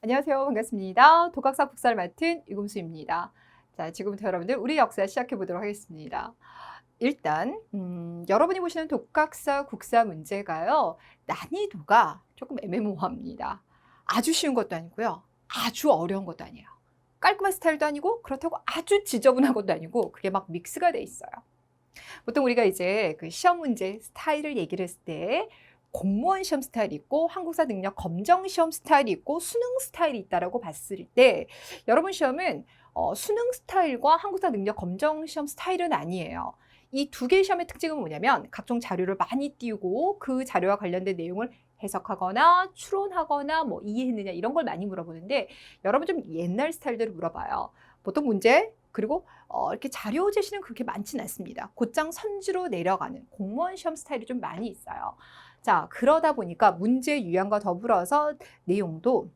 안녕하세요. 반갑습니다. 독학사 국사를 맡은 유금수입니다. 자, 지금부터 여러분들 우리 역사 시작해 보도록 하겠습니다. 일단 여러분이 보시는 독학사 국사 문제가요. 난이도가 조금 애매모호합니다. 아주 쉬운 것도 아니고요. 아주 어려운 것도 아니에요. 깔끔한 스타일도 아니고 그렇다고 아주 지저분한 것도 아니고 그게 막 믹스가 돼 있어요. 보통 우리가 이제 그 시험 문제 스타일을 얘기를 했을 때 공무원 시험 스타일이 있고 한국사 능력 검정 시험 스타일이 있고 수능 스타일이 있다라고 봤을 때 여러분 시험은 수능 스타일과 한국사 능력 검정 시험 스타일은 아니에요. 이 두 개의 시험의 특징은 뭐냐면 각종 자료를 많이 띄우고 그 자료와 관련된 내용을 해석하거나 추론하거나 뭐 이해했느냐 이런 걸 많이 물어보는데 여러분 좀 옛날 스타일대로 물어봐요. 보통 문제 그리고 이렇게 자료 제시는 그렇게 많지는 않습니다. 곧장 선지로 내려가는 공무원 시험 스타일이 좀 많이 있어요. 자, 그러다 보니까 문제 유형과 더불어서 내용도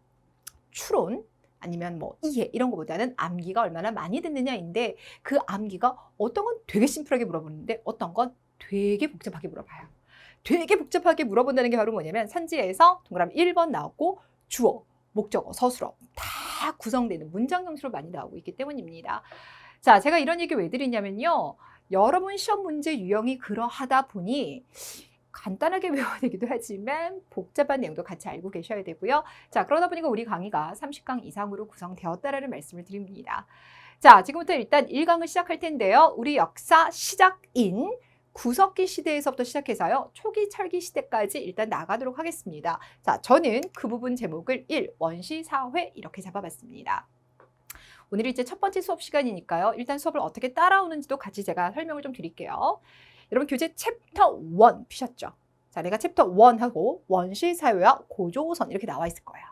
추론 아니면 뭐 이해 이런 것보다는 암기가 얼마나 많이 듣느냐인데 그 암기가 어떤 건 되게 심플하게 물어보는데 어떤 건 되게 복잡하게 물어봐요. 되게 복잡하게 물어본다는 게 바로 뭐냐면 선지에서 동그라미 1번 나왔고 주어, 목적어, 서술어 다 구성되는 문장 형식으로 많이 나오고 있기 때문입니다. 자, 제가 이런 얘기 왜 드리냐면요. 여러분 시험 문제 유형이 그러하다 보니 간단하게 외워야 되기도 하지만 복잡한 내용도 같이 알고 계셔야 되고요. 자, 그러다 보니까 우리 강의가 30강 이상으로 구성되었다라는 말씀을 드립니다. 자, 지금부터 일단 1강을 시작할 텐데요. 우리 역사 시작인 구석기 시대에서부터 시작해서요. 초기 철기 시대까지 일단 나가도록 하겠습니다. 자, 저는 그 부분 제목을 1. 원시사회 이렇게 잡아봤습니다. 오늘이 이제 첫 번째 수업 시간이니까요. 일단 수업을 어떻게 따라오는지도 같이 제가 설명을 좀 드릴게요. 여러분 교재 챕터 1 피셨죠? 자, 내가 챕터 1하고 원시사회와 고조선 이렇게 나와 있을 거예요.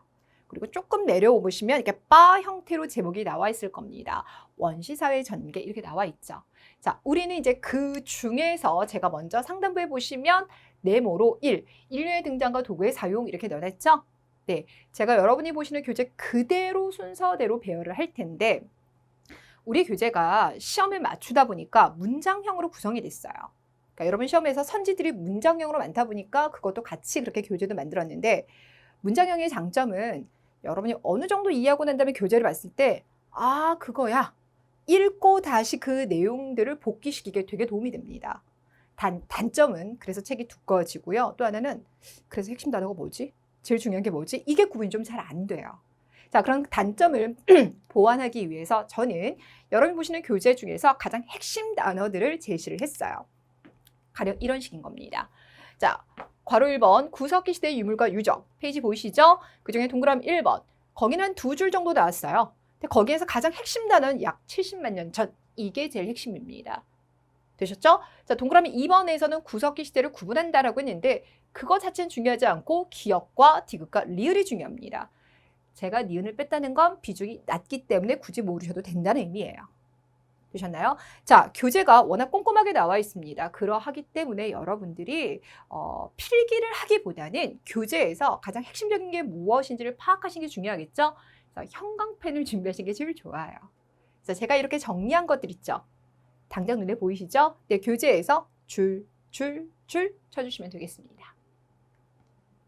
그리고 조금 내려오시면 이렇게 바 형태로 제목이 나와 있을 겁니다. 원시사회 전개 이렇게 나와 있죠. 자, 우리는 이제 그 중에서 제가 먼저 상단부에 보시면 네모로 1, 인류의 등장과 도구의 사용 이렇게 넣어놨죠? 네, 제가 여러분이 보시는 교재 그대로 순서대로 배열을 할 텐데 우리 교재가 시험에 맞추다 보니까 문장형으로 구성이 됐어요. 그러니까 여러분 시험에서 선지들이 문장형으로 많다 보니까 그것도 같이 그렇게 교재도 만들었는데 문장형의 장점은 여러분이 어느 정도 이해하고 난 다음에 교재를 봤을 때 아, 그거야. 읽고 다시 그 내용들을 복기시키기에 되게 도움이 됩니다. 단점은 그래서 책이 두꺼워지고요. 또 하나는 그래서 핵심 단어가 뭐지? 제일 중요한 게 뭐지? 이게 구분이 좀 잘 안 돼요. 자, 그런 단점을 보완하기 위해서 저는 여러분이 보시는 교재 중에서 가장 핵심 단어들을 제시를 했어요. 가령 이런 식인 겁니다. 자, 괄호 1번 구석기 시대의 유물과 유적 페이지 보이시죠? 그중에 동그라미 1번 거기는 한 두 줄 정도 나왔어요. 근데 거기에서 가장 핵심 단어는 약 70만 년 전 이게 제일 핵심입니다. 되셨죠? 자, 동그라미 2번에서는 구석기 시대를 구분한다라고 했는데 그거 자체는 중요하지 않고 기역과 디귿과 리을이 중요합니다. 제가 니은을 뺐다는 건 비중이 낮기 때문에 굳이 모르셔도 된다는 의미예요. 되셨나요? 자, 교재가 워낙 꼼꼼하게 나와 있습니다. 그러하기 때문에 여러분들이 필기를 하기보다는 교재에서 가장 핵심적인 게 무엇인지를 파악하시는 게 중요하겠죠? 그래서 형광펜을 준비하시는 게 제일 좋아요. 그래서 제가 이렇게 정리한 것들 있죠? 당장 눈에 보이시죠? 네, 교재에서 줄 쳐주시면 되겠습니다.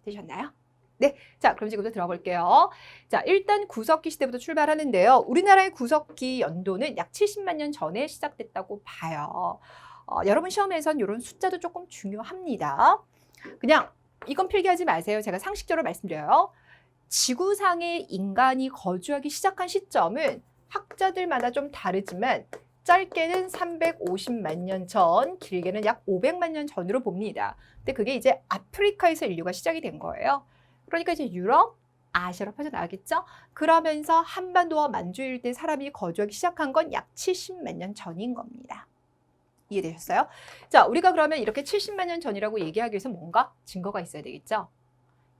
되셨나요? 네, 자, 그럼 지금부터 들어볼게요. 자, 일단 구석기 시대부터 출발하는데요. 우리나라의 구석기 연도는 약 70만 년 전에 시작됐다고 봐요. 여러분 시험에선 이런 숫자도 조금 중요합니다. 그냥 이건 필기하지 마세요. 제가 상식적으로 말씀드려요. 지구상에 인간이 거주하기 시작한 시점은 학자들마다 좀 다르지만 짧게는 350만 년 전, 길게는 약 500만 년 전으로 봅니다. 근데 그게 이제 아프리카에서 인류가 시작이 된 거예요. 그러니까 이제 유럽, 아시아로 퍼져나가겠죠? 그러면서 한반도와 만주 일대 사람이 거주하기 시작한 건 약 70만 년 전인 겁니다. 이해되셨어요? 자, 우리가 그러면 이렇게 70만 년 전이라고 얘기하기 위해서 뭔가 증거가 있어야 되겠죠?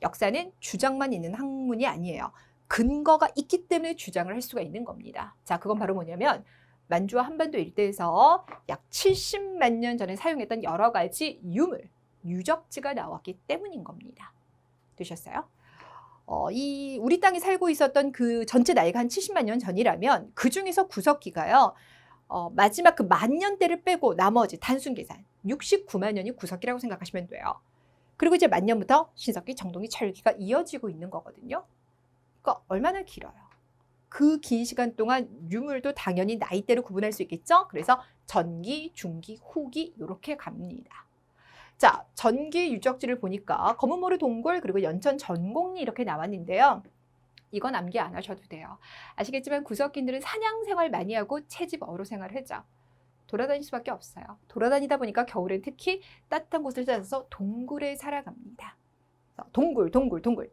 역사는 주장만 있는 학문이 아니에요. 근거가 있기 때문에 주장을 할 수가 있는 겁니다. 자, 그건 바로 뭐냐면 만주와 한반도 일대에서 약 70만 년 전에 사용했던 여러 가지 유물, 유적지가 나왔기 때문인 겁니다. 되셨어요? 이 우리 땅에 살고 있었던 그 전체 나이가 한 70만 년 전이라면 그 중에서 구석기가요. 마지막 그 만년대를 빼고 나머지 단순 계산 69만 년이 구석기라고 생각하시면 돼요. 그리고 이제 만년부터 신석기, 정동기, 철기가 이어지고 있는 거거든요. 그러니까 얼마나 길어요. 그 긴 시간 동안 유물도 당연히 나이대로 구분할 수 있겠죠? 그래서 전기, 중기, 후기 이렇게 갑니다. 자, 전기 유적지를 보니까 검은모루 동굴 그리고 연천 전곡리 이렇게 나왔는데요. 이건 암기 안 하셔도 돼요. 아시겠지만 구석기들은 사냥 생활 많이 하고 채집 어로 생활을 하죠. 돌아다닐 수밖에 없어요. 돌아다니다 보니까 겨울엔 특히 따뜻한 곳을 찾아서 동굴에 살아갑니다. 동굴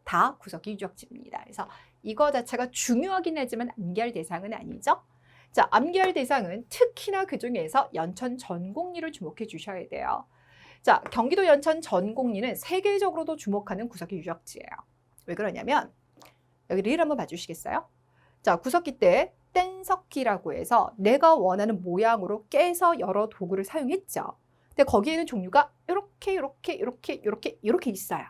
다 구석기 유적지입니다. 그래서 이거 자체가 중요하긴 하지만 암기할 대상은 아니죠. 자, 암기할 대상은 특히나 그중에서 연천 전곡리를 주목해 주셔야 돼요. 자, 경기도 연천 전곡리는 세계적으로도 주목하는 구석기 유적지예요. 왜 그러냐면 여기 릴 한번 봐주시겠어요? 자, 구석기 때 뗀석기라고 해서 내가 원하는 모양으로 깨서 여러 도구를 사용했죠. 근데 거기에는 종류가 이렇게 있어요.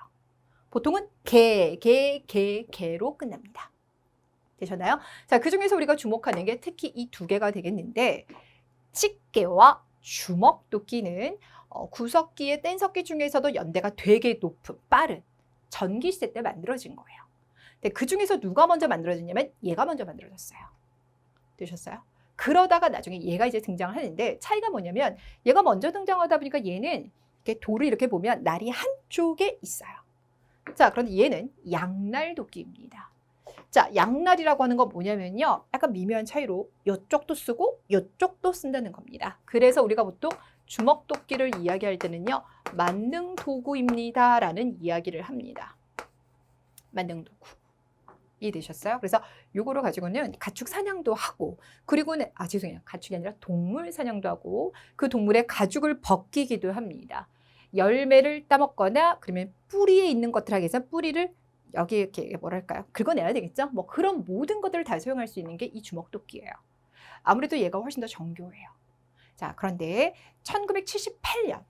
보통은 개로 끝납니다. 되셨나요? 자, 그중에서 우리가 주목하는 게 특히 이 두 개가 되겠는데 집게와 주먹도끼는 구석기의 뗀석기 중에서도 연대가 되게 높은 빠른 전기시대 때 만들어진 거예요. 근데 그중에서 누가 먼저 만들어졌냐면 얘가 먼저 만들어졌어요. 되셨어요? 그러다가 나중에 얘가 이제 등장을 하는데 차이가 뭐냐면 얘가 먼저 등장하다 보니까 얘는 이렇게 돌을 이렇게 보면 날이 한쪽에 있어요. 자, 그런데 얘는 양날도끼입니다. 자, 양날이라고 하는 건 뭐냐면요. 약간 미묘한 차이로 이쪽도 쓰고 이쪽도 쓴다는 겁니다. 그래서 우리가 보통 주먹도끼를 이야기할 때는요. 만능도구입니다 라는 이야기를 합니다. 만능도구. 이해되셨어요? 그래서 요거를 가지고는 가축 사냥도 하고 그리고는 죄송해요. 가축이 아니라 동물 사냥도 하고 그 동물의 가죽을 벗기기도 합니다. 열매를 따먹거나 그러면 뿌리에 있는 것들 하기 위해서 뿌리를 여기 이렇게 뭐랄까요? 긁어내야 되겠죠? 뭐 그런 모든 것들을 다 사용할 수 있는 게 이 주먹도끼예요. 아무래도 얘가 훨씬 더 정교해요. 자, 그런데 1978년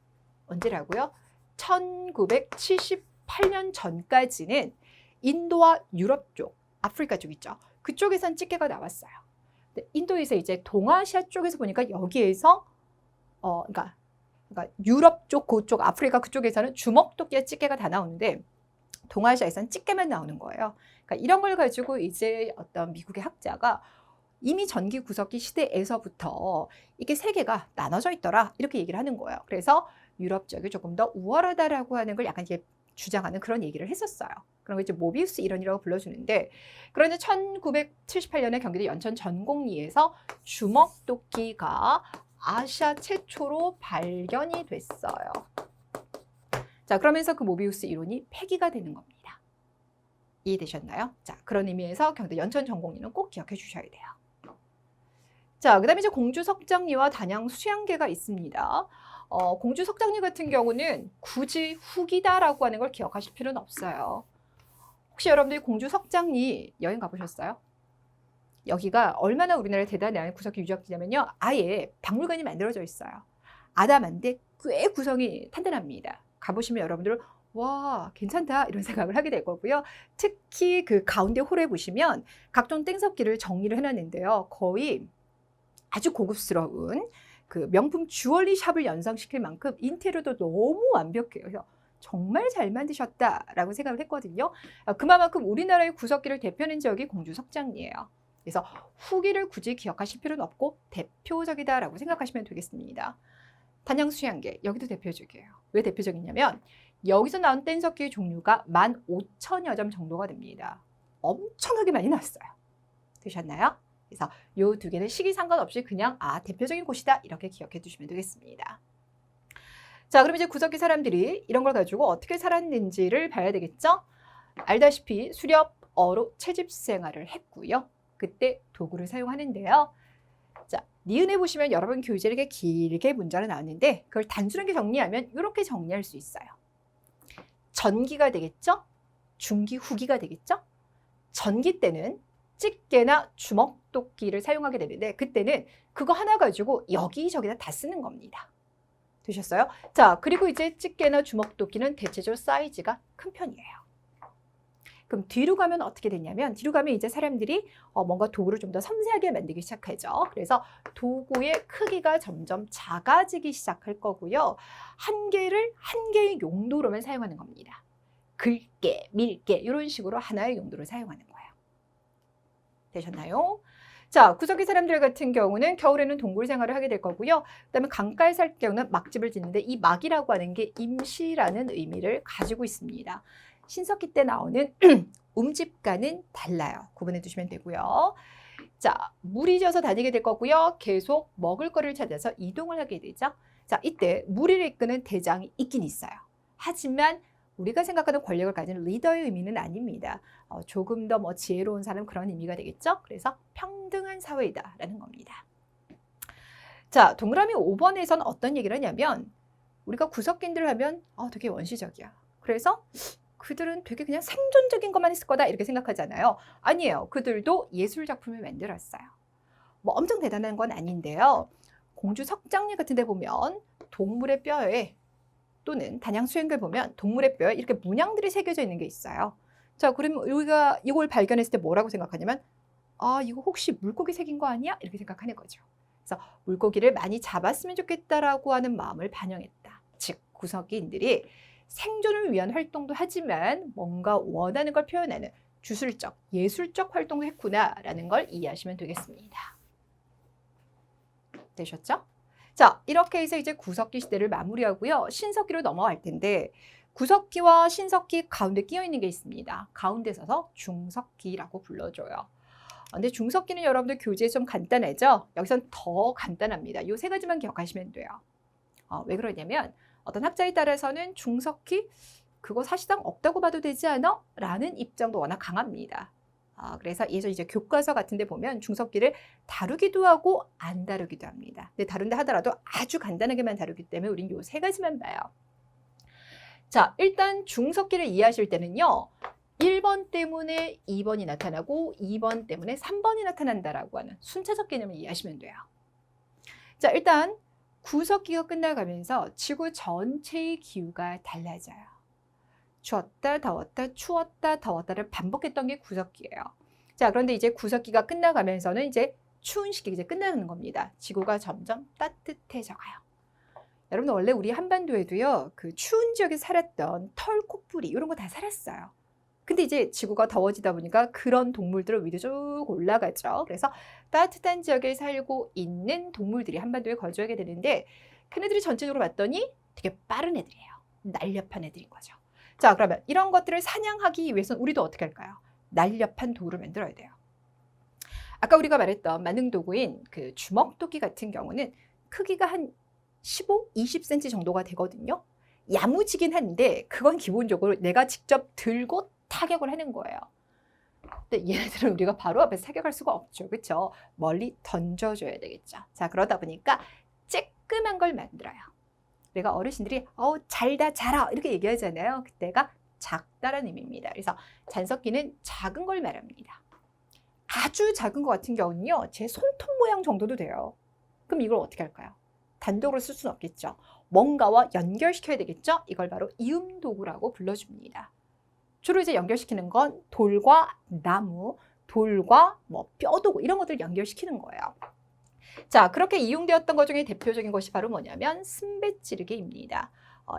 언제라고요? 1978년 전까지는 인도와 유럽 쪽, 아프리카 쪽 있죠. 그쪽에선 집게가 나왔어요. 근데 인도에서 이제 동아시아 쪽에서 보니까 여기에서 그러니까 유럽 쪽, 그쪽, 아프리카 그쪽에서는 주먹도끼와 집게가 다 나오는데 동아시아에서는 집게만 나오는 거예요. 그러니까 이런 걸 가지고 이제 어떤 미국의 학자가 이미 전기 구석기 시대에서부터 이게 세 개가 나눠져 있더라 이렇게 얘기를 하는 거예요. 그래서 유럽 쪽이 조금 더 우월하다라고 하는 걸 약간 이제 주장하는 그런 얘기를 했었어요. 그런 거 이제 모비우스 이론이라고 불러주는데 그런데 1978년에 경기도 연천 전곡리에서 주먹도끼가 아시아 최초로 발견이 됐어요. 자, 그러면서 그 모비우스 이론이 폐기가 되는 겁니다. 이해되셨나요? 자, 그런 의미에서 경기도 연천 전곡리는 꼭 기억해 주셔야 돼요. 자, 그 다음에 이제 공주석장리와 단양 수양계가 있습니다. 공주석장리 같은 경우는 굳이 후기다라고 하는 걸 기억하실 필요는 없어요. 혹시 여러분들이 공주석장리 여행 가보셨어요? 여기가 얼마나 우리나라의 대단한 구석기 유적지냐면요. 아예 박물관이 만들어져 있어요. 아담한데 꽤 구성이 탄탄합니다. 가보시면 여러분들 와 괜찮다 이런 생각을 하게 될 거고요. 특히 그 가운데 홀에 보시면 각종 땡석기를 정리를 해놨는데요. 거의 아주 고급스러운 그 명품 주얼리 샵을 연상시킬 만큼 인테리어도 너무 완벽해요. 그래서 정말 잘 만드셨다라고 생각을 했거든요. 그만큼 우리나라의 구석기를 대표하는 지역이 공주석장리예요. 그래서 후기를 굳이 기억하실 필요는 없고 대표적이다라고 생각하시면 되겠습니다. 단양수양계 여기도 대표적이에요. 왜 대표적이냐면 여기서 나온 뗀석기의 종류가 15,000여 점 정도가 됩니다. 엄청나게 많이 나왔어요. 되셨나요? 그래서 이 두 개는 시기 상관없이 그냥 대표적인 곳이다 이렇게 기억해 두시면 되겠습니다. 자, 그럼 이제 구석기 사람들이 이런 걸 가지고 어떻게 살았는지를 봐야 되겠죠? 알다시피 수렵, 어로 채집 생활을 했고요. 그때 도구를 사용하는데요. 자, 니은에 보시면 여러분 교재에 이렇게 길게 문자가 나왔는데 그걸 단순하게 정리하면 이렇게 정리할 수 있어요. 전기가 되겠죠? 중기, 후기가 되겠죠? 전기 때는 집게나 주먹도끼를 사용하게 되는데 그때는 그거 하나 가지고 여기저기다 다 쓰는 겁니다. 되셨어요? 자, 그리고 이제 집게나 주먹도끼는 대체적으로 사이즈가 큰 편이에요. 그럼 뒤로 가면 어떻게 되냐면 뒤로 가면 이제 사람들이 뭔가 도구를 좀 더 섬세하게 만들기 시작하죠. 그래서 도구의 크기가 점점 작아지기 시작할 거고요. 한 개의 용도로만 사용하는 겁니다. 긁게, 밀게 이런 식으로 하나의 용도를 사용하는 거예요. 되셨나요? 자, 구석기 사람들 같은 경우는 겨울에는 동굴 생활을 하게 될 거고요. 그다음에 강가에 살 경우는 막집을 짓는데 이 막이라고 하는 게 임시라는 의미를 가지고 있습니다. 신석기 때 나오는 움집과는 달라요. 구분해 두시면 되고요. 자, 물이 져서 다니게 될 거고요. 계속 먹을 거를 찾아서 이동을 하게 되죠. 자, 이때 무리를 이끄는 대장이 있긴 있어요. 하지만 우리가 생각하는 권력을 가진 리더의 의미는 아닙니다. 조금 더 뭐 지혜로운 사람 그런 의미가 되겠죠. 그래서 평등한 사회이다라는 겁니다. 자, 동그라미 5번에서는 어떤 얘기를 하냐면 우리가 구석기인들 하면 되게 원시적이야. 그래서 그들은 되게 그냥 생존적인 것만 했을 거다 이렇게 생각하잖아요. 아니에요. 그들도 예술 작품을 만들었어요. 뭐 엄청 대단한 건 아닌데요. 공주 석장리 같은 데 보면 동물의 뼈에 또는 단양 수행글 보면 동물의 뼈에 이렇게 문양들이 새겨져 있는 게 있어요. 자, 그러면 우리가 이걸 발견했을 때 뭐라고 생각하냐면 이거 혹시 물고기 새긴 거 아니야? 이렇게 생각하는 거죠. 그래서 물고기를 많이 잡았으면 좋겠다라고 하는 마음을 반영했다. 즉, 구석기인들이 생존을 위한 활동도 하지만 뭔가 원하는 걸 표현하는 주술적, 예술적 활동을 했구나라는 걸 이해하시면 되겠습니다. 되셨죠? 자, 이렇게 해서 이제 구석기 시대를 마무리하고요. 신석기로 넘어갈 텐데 구석기와 신석기 가운데 끼어 있는 게 있습니다. 가운데 서서 중석기라고 불러줘요. 근데 중석기는 여러분들 교재에 좀 간단하죠? 여기선 더 간단합니다. 이 세 가지만 기억하시면 돼요. 왜 그러냐면 어떤 학자에 따라서는 중석기 그거 사실상 없다고 봐도 되지 않아? 라는 입장도 워낙 강합니다. 그래서 예전 이제 교과서 같은 데 보면 중석기를 다루기도 하고 안 다루기도 합니다. 근데 다룬다 하더라도 아주 간단하게만 다루기 때문에 우린 요 세 가지만 봐요. 자, 일단 중석기를 이해하실 때는요. 1번 때문에 2번이 나타나고 2번 때문에 3번이 나타난다라고 하는 순차적 개념을 이해하시면 돼요. 자, 일단 구석기가 끝나가면서 지구 전체의 기후가 달라져요. 추웠다 더웠다 추웠다 더웠다를 반복했던 게 구석기예요. 자, 그런데 이제 구석기가 끝나가면서는 이제 추운 시기가 이제 끝나는 겁니다. 지구가 점점 따뜻해져가요. 여러분 원래 우리 한반도에도요 그 추운 지역에 살았던 털, 코뿔이 이런 거 다 살았어요. 근데 이제 지구가 더워지다 보니까 그런 동물들을 위로 쭉 올라가죠. 그래서 따뜻한 지역에 살고 있는 동물들이 한반도에 거주하게 되는데 걔네들이 전체적으로 봤더니 되게 빠른 애들이에요. 날렵한 애들인 거죠. 자, 그러면 이런 것들을 사냥하기 위해서는 우리도 어떻게 할까요? 날렵한 도구를 만들어야 돼요. 아까 우리가 말했던 만능도구인 그 주먹도끼 같은 경우는 크기가 한 15, 20cm 정도가 되거든요. 야무지긴 한데 그건 기본적으로 내가 직접 들고 타격을 하는 거예요. 근데 얘네들은 우리가 바로 앞에서 타격할 수가 없죠. 그렇죠? 멀리 던져줘야 되겠죠. 자, 그러다 보니까 쬐끄만 걸 만들어요. 우리가 어르신들이 잘다 자라 이렇게 얘기하잖아요. 그때가 작다라는 의미입니다. 그래서 잔석기는 작은 걸 말합니다. 아주 작은 것 같은 경우는요. 제 손톱 모양 정도도 돼요. 그럼 이걸 어떻게 할까요? 단독으로 쓸 수는 없겠죠. 뭔가와 연결시켜야 되겠죠. 이걸 바로 이음도구라고 불러줍니다. 주로 이제 연결시키는 건 돌과 나무, 돌과 뭐 뼈도구 이런 것들 연결시키는 거예요. 자, 그렇게 이용되었던 것 중에 대표적인 것이 바로 뭐냐면 승배찌르개입니다.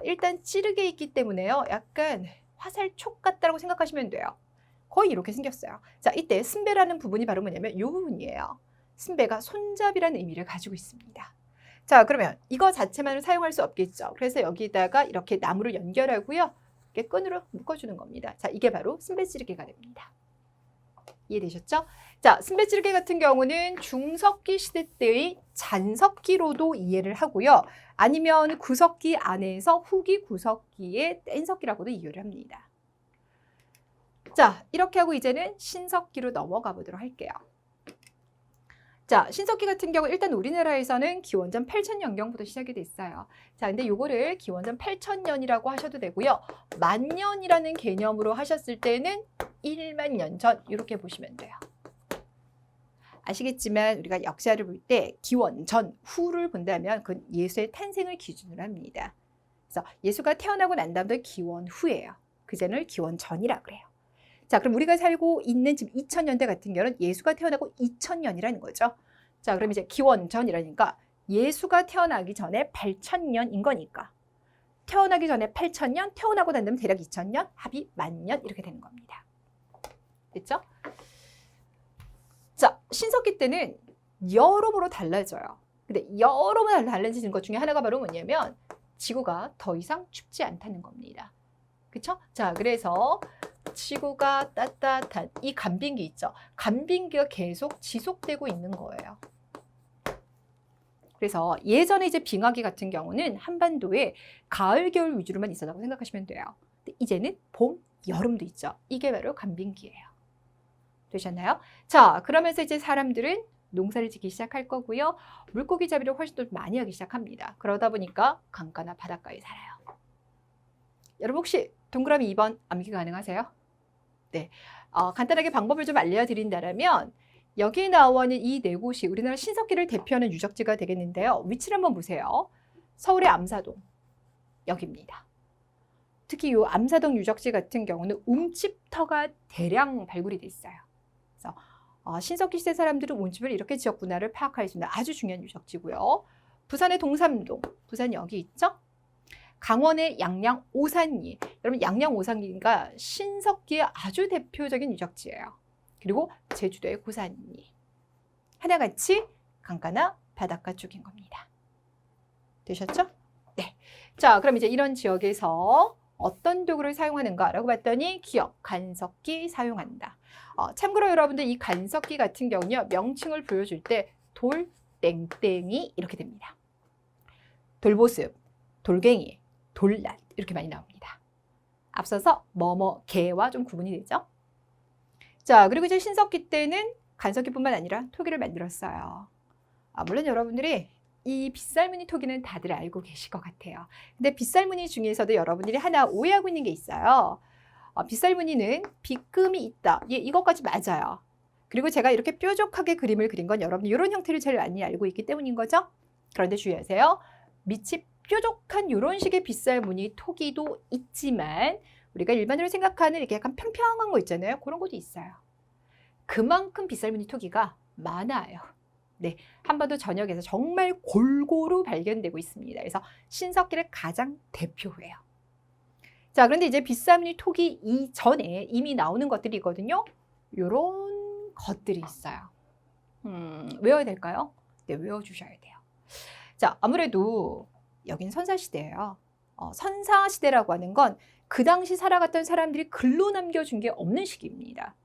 일단 찌르개 있기 때문에요. 약간 화살촉 같다고 생각하시면 돼요. 거의 이렇게 생겼어요. 자, 이때 승배라는 부분이 바로 뭐냐면 이 부분이에요. 승배가 손잡이라는 의미를 가지고 있습니다. 자, 그러면 이거 자체만을 사용할 수 없겠죠. 그래서 여기다가 이렇게 나무를 연결하고요. 이렇게 끈으로 묶어주는 겁니다. 자, 이게 바로 승배찌르개가 됩니다. 이해되셨죠? 자, 승배찌르개 같은 경우는 중석기 시대 때의 잔석기로도 이해를 하고요. 아니면 구석기 안에서 후기 구석기의 뗀석기라고도 이해를 합니다. 자, 이렇게 하고 이제는 신석기로 넘어가 보도록 할게요. 자, 신석기 같은 경우 일단 우리나라에서는 기원전 8000년경부터 시작이 됐어요. 자, 근데 요거를 기원전 8000년이라고 하셔도 되고요. 만년이라는 개념으로 하셨을 때는 1만 년 전 이렇게 보시면 돼요. 아시겠지만 우리가 역사를 볼 때 기원 전, 후를 본다면 그건 예수의 탄생을 기준으로 합니다. 그래서 예수가 태어나고 난 다음부터 기원 후예요. 그전을 기원 전이라고 그래요. 자, 그럼 우리가 살고 있는 지금 2000년대 같은 경우는 예수가 태어나고 2000년이라는 거죠. 자, 그럼 이제 기원 전이라니까 예수가 태어나기 전에 8000년인 거니까 태어나기 전에 8000년, 태어나고 난 다음에 대략 2000년, 합이 만년 이렇게 되는 겁니다. 됐죠? 신석기 때는 여러모로 달라져요. 근데 여러모로 달라지는 것 중에 하나가 바로 뭐냐면 지구가 더 이상 춥지 않다는 겁니다. 그쵸? 자, 그래서 지구가 따뜻한 이 간빙기 있죠? 간빙기가 계속 지속되고 있는 거예요. 그래서 예전에 이제 빙하기 같은 경우는 한반도에 가을, 겨울 위주로만 있었다고 생각하시면 돼요. 근데 이제는 봄, 여름도 있죠. 이게 바로 간빙기예요. 되셨나요? 자, 그러면서 이제 사람들은 농사를 짓기 시작할 거고요. 물고기 잡이를 훨씬 더 많이 하기 시작합니다. 그러다 보니까 강가나 바닷가에 살아요. 여러분 혹시 동그라미 2번 암기 가능하세요? 네. 간단하게 방법을 좀 알려드린다면 여기에 나와 있는 이 네 곳이 우리나라 신석기를 대표하는 유적지가 되겠는데요. 위치를 한번 보세요. 서울의 암사동 여기입니다. 특히 이 암사동 유적지 같은 경우는 움집터가 대량 발굴이 돼 있어요. 그래서 신석기 시대 사람들은 움집을 이렇게 지었구나를 파악할 수 있는 아주 중요한 유적지고요. 부산의 동삼동, 부산 여기 있죠? 강원의 양양 오산리, 여러분 양양 오산리가 신석기의 아주 대표적인 유적지예요. 그리고 제주도의 고산리, 하나같이 강가나 바닷가 쪽인 겁니다. 되셨죠? 네. 자, 그럼 이제 이런 지역에서 어떤 도구를 사용하는가라고 봤더니 기억, 간석기 사용한다. 참고로 여러분들 이 간석기 같은 경우는요, 명칭을 보여줄 때 돌, 땡땡이 이렇게 됩니다. 돌보습, 돌갱이, 돌낫 이렇게 많이 나옵니다. 앞서서 뭐뭐, 개와 좀 구분이 되죠. 자, 그리고 이제 신석기 때는 간석기뿐만 아니라 토기를 만들었어요. 물론 여러분들이 이 빗살무늬 토기는 다들 알고 계실 것 같아요. 근데 빗살무늬 중에서도 여러분들이 하나 오해하고 있는 게 있어요. 빗살무늬는 빗금이 있다. 예, 이것까지 맞아요. 그리고 제가 이렇게 뾰족하게 그림을 그린 건 여러분이 이런 형태를 제일 많이 알고 있기 때문인 거죠. 그런데 주의하세요. 밑이 뾰족한 이런 식의 빗살무늬 토기도 있지만 우리가 일반적으로 생각하는 이렇게 약간 평평한 거 있잖아요. 그런 것도 있어요. 그만큼 빗살무늬 토기가 많아요. 네, 한반도 전역에서 정말 골고루 발견되고 있습니다. 그래서 신석기를 가장 대표해요. 자, 그런데 이제 빗살무늬 토기 이전에 이미 나오는 것들이거든요. 이런 것들이 있어요. 외워야 될까요? 네, 외워주셔야 돼요. 자, 아무래도 여긴 선사시대예요. 선사시대라고 하는 건 그 당시 살아갔던 사람들이 글로 남겨준 게 없는 시기입니다.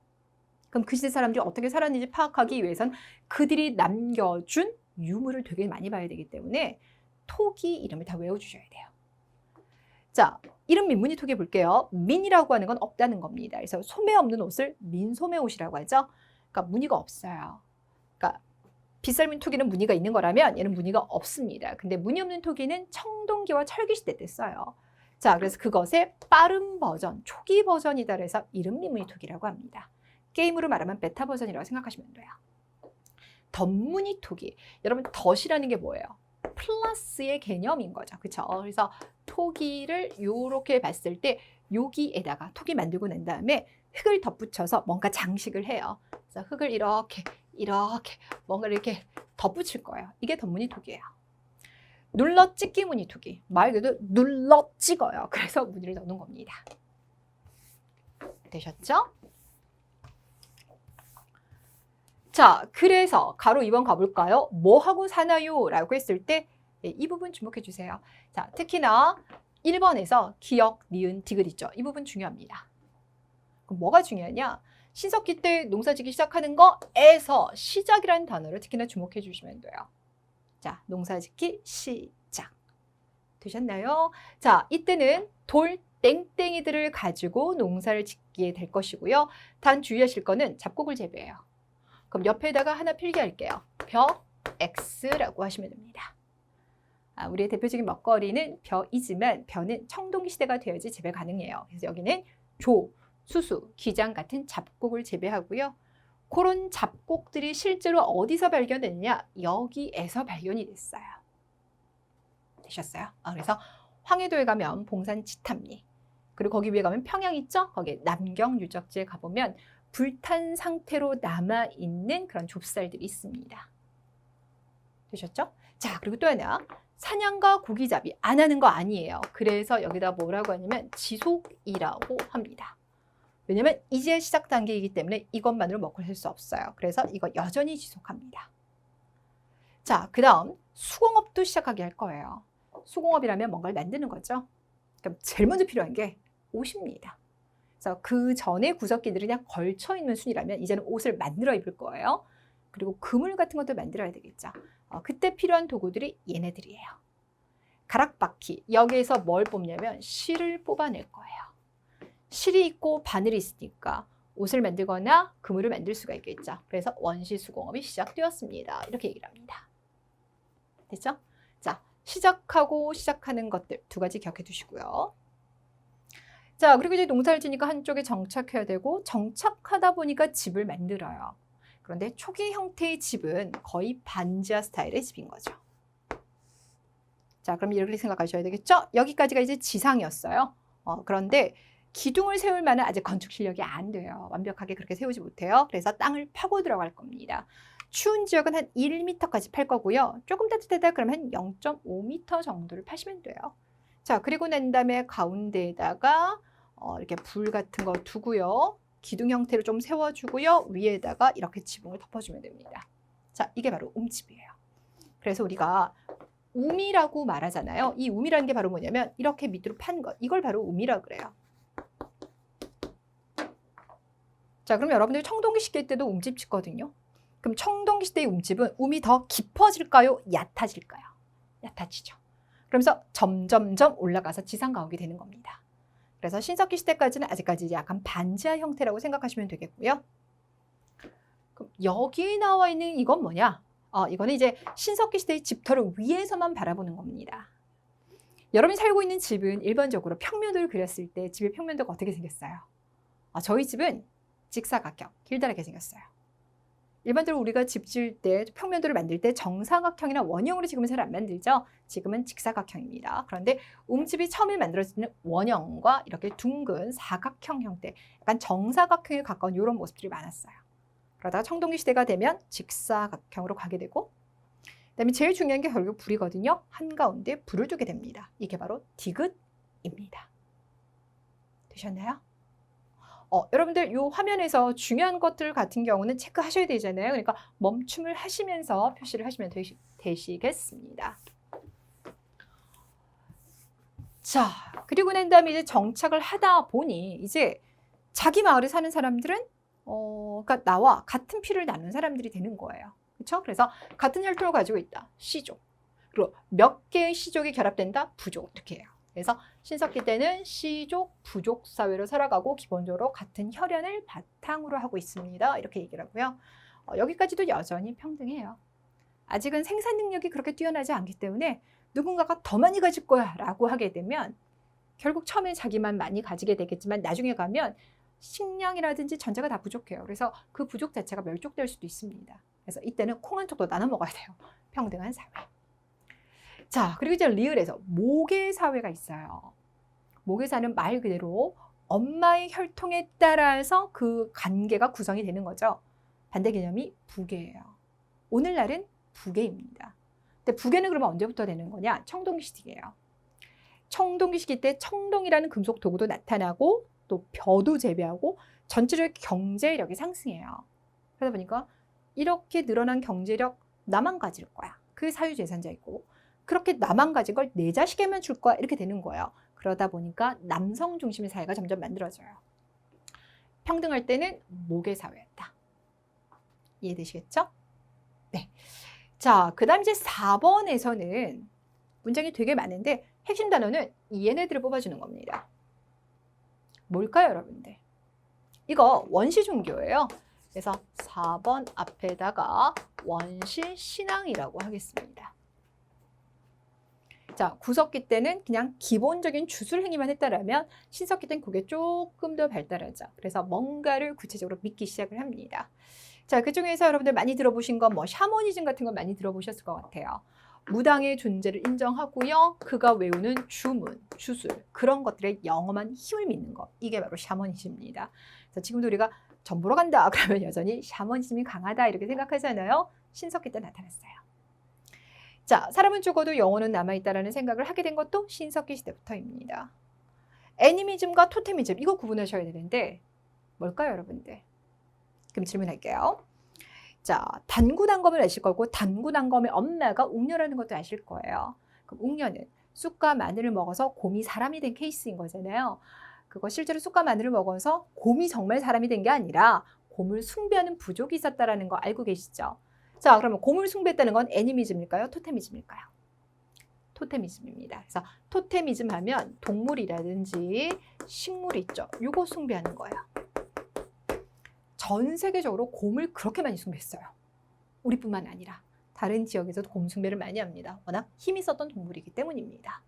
그럼 그 시대 사람들이 어떻게 살았는지 파악하기 위해선 그들이 남겨준 유물을 되게 많이 봐야 되기 때문에 토기 이름을 다 외워주셔야 돼요. 자, 이름 민무늬 토기 볼게요. 민이라고 하는 건 없다는 겁니다. 그래서 소매 없는 옷을 민소매 옷이라고 하죠. 그러니까 무늬가 없어요. 그러니까 빗살무늬 토기는 무늬가 있는 거라면 얘는 무늬가 없습니다. 근데 무늬 없는 토기는 청동기와 철기시대 때 써요. 자, 그래서 그것의 빠른 버전, 초기 버전이다 그래서 이름 민무늬 토기라고 합니다. 게임으로 말하면 베타 버전이라고 생각하시면 돼요. 덧무늬 토기. 여러분 덧이라는 게 뭐예요? 플러스의 개념인 거죠. 그렇죠? 그래서 토기를 이렇게 봤을 때 여기에다가 토기 만들고 난 다음에 흙을 덧붙여서 뭔가 장식을 해요. 그래서 흙을 이렇게 뭔가를 이렇게 덧붙일 거예요. 이게 덧무늬 토기예요. 눌러 찍기 무늬 토기. 말 그대로 눌러 찍어요. 그래서 무늬를 넣는 겁니다. 되셨죠? 자, 그래서 가로 2번 가볼까요? 뭐 하고 사나요? 라고 했을 때 이 부분 주목해 주세요. 자, 특히나 1번에서 기역, 니은, 디귿 있죠? 이 부분 중요합니다. 그럼 뭐가 중요하냐? 신석기 때 농사짓기 시작하는 거에서 시작이라는 단어를 특히나 주목해 주시면 돼요. 자, 농사짓기 시작. 되셨나요? 자, 이때는 돌, 땡땡이들을 가지고 농사를 짓게 될 것이고요. 단 주의하실 거는 잡곡을 재배해요. 그럼 옆에다가 하나 필기할게요. 벼, X라고 하시면 됩니다. 우리의 대표적인 먹거리는 벼이지만 벼는 청동기 시대가 되어야지 재배 가능해요. 그래서 여기는 조, 수수, 기장 같은 잡곡을 재배하고요. 그런 잡곡들이 실제로 어디서 발견됐냐? 여기에서 발견이 됐어요. 되셨어요? 그래서 황해도에 가면 봉산 지탐리, 그리고 거기 위에 가면 평양 있죠? 거기 남경 유적지에 가보면 불탄 상태로 남아있는 그런 좁쌀들이 있습니다. 되셨죠? 자, 그리고 또 하나. 사냥과 고기잡이 안 하는 거 아니에요. 그래서 여기다 뭐라고 하냐면 지속이라고 합니다. 왜냐면 이제 시작 단계이기 때문에 이것만으로 먹고 살 수 없어요. 그래서 이거 여전히 지속합니다. 자, 그 다음 수공업도 시작하게 할 거예요. 수공업이라면 뭔가를 만드는 거죠. 그럼 제일 먼저 필요한 게 옷입니다. 그래서 그 전에 구석기들이 그냥 걸쳐 있는 순이라면 이제는 옷을 만들어 입을 거예요. 그리고 그물 같은 것도 만들어야 되겠죠. 그때 필요한 도구들이 얘네들이에요. 가락바퀴, 여기에서 뭘 뽑냐면 실을 뽑아낼 거예요. 실이 있고 바늘이 있으니까 옷을 만들거나 그물을 만들 수가 있겠죠. 그래서 원시 수공업이 시작되었습니다. 이렇게 얘기를 합니다. 됐죠? 자, 시작하는 것들 두 가지 기억해 두시고요. 자, 그리고 이제 농사를 지니까 한쪽에 정착해야 되고 정착하다 보니까 집을 만들어요. 그런데 초기 형태의 집은 거의 반지하 스타일의 집인 거죠. 자, 그럼 이렇게 생각하셔야 되겠죠? 여기까지가 이제 지상이었어요. 그런데 기둥을 세울 만한 아직 건축 실력이 안 돼요. 완벽하게 그렇게 세우지 못해요. 그래서 땅을 파고 들어갈 겁니다. 추운 지역은 한 1m까지 팔 거고요. 조금 따뜻하다 그러면 한 0.5m 정도를 파시면 돼요. 자, 그리고 난 다음에 가운데에다가 이렇게 불 같은 거 두고요. 기둥 형태로 좀 세워주고요. 위에다가 이렇게 지붕을 덮어주면 됩니다. 자, 이게 바로 움집이에요. 그래서 우리가 움이라고 말하잖아요. 이 움이라는 게 바로 뭐냐면 이렇게 밑으로 판 것. 이걸 바로 움이라고 그래요. 자, 그럼 여러분들 청동기 시대 때도 움집 짓거든요. 그럼 청동기 시대의 움집은 움이 더 깊어질까요? 얕아질까요? 얕아지죠. 그러면서 점점점 올라가서 지상가 오게 되는 겁니다. 그래서 신석기 시대까지는 아직까지 약간 반지하 형태라고 생각하시면 되겠고요. 그럼 여기 나와 있는 이건 뭐냐? 이거는 이제 신석기 시대의 집터를 위에서만 바라보는 겁니다. 여러분이 살고 있는 집은 일반적으로 평면도를 그렸을 때 집의 평면도가 어떻게 생겼어요? 저희 집은 직사각형, 길다랗게 생겼어요. 일반적으로 우리가 집 지을 때 평면도를 만들 때 정사각형이나 원형으로 지금은 잘 안 만들죠. 지금은 직사각형입니다. 그런데 움집이 처음에 만들어질 때는 원형과 이렇게 둥근 사각형 형태, 약간 정사각형에 가까운 이런 모습들이 많았어요. 그러다가 청동기 시대가 되면 직사각형으로 가게 되고, 그다음에 제일 중요한 게 결국 불이거든요. 한가운데 불을 두게 됩니다. 이게 바로 디귿입니다. 되셨나요? 여러분들 이 화면에서 중요한 것들 같은 경우는 체크하셔야 되잖아요. 그러니까 멈춤을 하시면서 표시를 하시면 되시겠습니다. 자, 그리고 난 다음에 이제 정착을 하다 보니 이제 자기 마을에 사는 사람들은 그러니까 나와 같은 피를 나눈 사람들이 되는 거예요. 그렇죠? 그래서 같은 혈통을 가지고 있다. 씨족. 그리고 몇 개의 씨족이 결합된다. 부족. 이렇게 해요. 그래서 신석기 때는 씨족, 부족 사회로 살아가고 기본적으로 같은 혈연을 바탕으로 하고 있습니다. 이렇게 얘기를 하고요. 여기까지도 여전히 평등해요. 아직은 생산 능력이 그렇게 뛰어나지 않기 때문에 누군가가 더 많이 가질 거야 라고 하게 되면 결국 처음에 자기만 많이 가지게 되겠지만 나중에 가면 식량이라든지 전자가 다 부족해요. 그래서 그 부족 자체가 멸족될 수도 있습니다. 그래서 이때는 콩 한 쪽도 나눠 먹어야 돼요. 평등한 사회. 자, 그리고 이제 리을에서 모계 사회가 있어요. 모계사는 말 그대로 엄마의 혈통에 따라서 그 관계가 구성이 되는 거죠. 반대 개념이 부계예요. 오늘날은 부계입니다. 근데 부계는 그러면 언제부터 되는 거냐? 청동기 시기예요. 청동기 시기 때 청동이라는 금속 도구도 나타나고 또 벼도 재배하고 전체적인 경제력이 상승해요. 그러다 보니까 이렇게 늘어난 경제력 나만 가질 거야. 그 사유재산자이고 그렇게 나만 가진 걸 내 자식에만 줄 거야. 이렇게 되는 거예요. 그러다 보니까 남성 중심의 사회가 점점 만들어져요. 평등할 때는 모계사회였다. 이해되시겠죠? 네. 자, 그 다음 이제 4번에서는 문장이 되게 많은데 핵심 단어는 얘네들을 뽑아주는 겁니다. 뭘까요, 여러분들? 이거 원시종교예요. 그래서 4번 앞에다가 원시신앙이라고 하겠습니다. 자, 구석기 때는 그냥 기본적인 주술 행위만 했다라면 신석기 때는 그게 조금 더 발달하죠. 그래서 뭔가를 구체적으로 믿기 시작을 합니다. 자, 그 중에서 여러분들 많이 들어보신 건 뭐 샤머니즘 같은 건 많이 들어보셨을 것 같아요. 무당의 존재를 인정하고요. 그가 외우는 주문, 주술 그런 것들의 영험한 힘을 믿는 것. 이게 바로 샤머니즘입니다. 그래서 지금도 우리가 전 보러 간다 그러면 여전히 샤머니즘이 강하다 이렇게 생각하잖아요. 신석기 때 나타났어요. 자, 사람은 죽어도 영혼은 남아있다라는 생각을 하게 된 것도 신석기 시대부터입니다. 애니미즘과 토테미즘 이거 구분하셔야 되는데 뭘까요, 여러분들? 그럼 질문할게요. 자, 단구단검을 아실 거고 단구단검의 엄마가 웅녀라는 것도 아실 거예요. 그럼 웅녀는 쑥과 마늘을 먹어서 곰이 사람이 된 케이스인 거잖아요. 그거 실제로 쑥과 마늘을 먹어서 곰이 정말 사람이 된 게 아니라 곰을 숭배하는 부족이 있었다는 거 알고 계시죠? 자, 그러면 곰을 숭배했다는 건 애니미즘일까요? 토테미즘일까요? 토테미즘입니다. 그래서 토테미즘 하면 동물이라든지 식물이 있죠. 요거 숭배하는 거예요. 전 세계적으로 곰을 그렇게 많이 숭배했어요. 우리뿐만 아니라 다른 지역에서도 곰 숭배를 많이 합니다. 워낙 힘이 있었던 동물이기 때문입니다.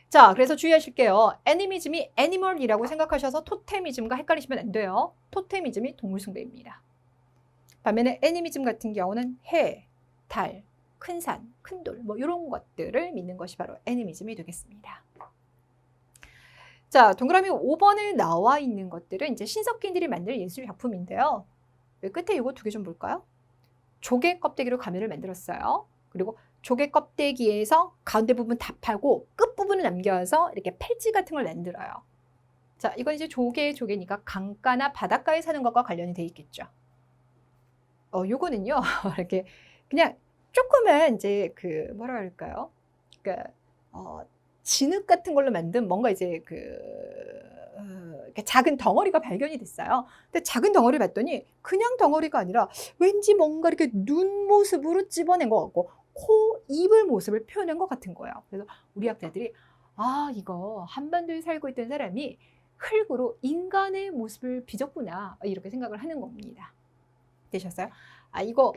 자, 그래서 주의하실게요. 애니미즘이 애니멀이라고 생각하셔서 토테미즘과 헷갈리시면 안 돼요. 토테미즘이 동물 숭배입니다. 반면에 애니미즘 같은 경우는 해, 달, 큰 산, 큰 돌, 뭐 이런 것들을 믿는 것이 바로 애니미즘이 되겠습니다. 자, 동그라미 5번에 나와 있는 것들은 이제 신석기인들이 만든 예술 작품인데요. 끝에 이거 두 개 좀 볼까요? 조개 껍데기로 가면을 만들었어요. 그리고 조개 껍데기에서 가운데 부분 다 팔고 끝부분을 남겨서 이렇게 팔찌 같은 걸 만들어요. 자, 이건 이제 조개니까 강가나 바닷가에 사는 것과 관련이 돼 있겠죠. 요거는요, 이렇게 그냥 조그만 이제 그 뭐라 그럴까요? 그러니까 진흙 같은 걸로 만든 뭔가 이제 이렇게 작은 덩어리가 발견이 됐어요. 근데 작은 덩어리 봤더니 그냥 덩어리가 아니라 왠지 뭔가 이렇게 눈 모습으로 찝어낸 것 같고 코, 입을 모습을 표현한 것 같은 거예요. 그래서 우리 학자들이 아, 이거 한반도에 살고 있던 사람이 흙으로 인간의 모습을 빚었구나 이렇게 생각을 하는 겁니다. 되셨어요? 아, 이거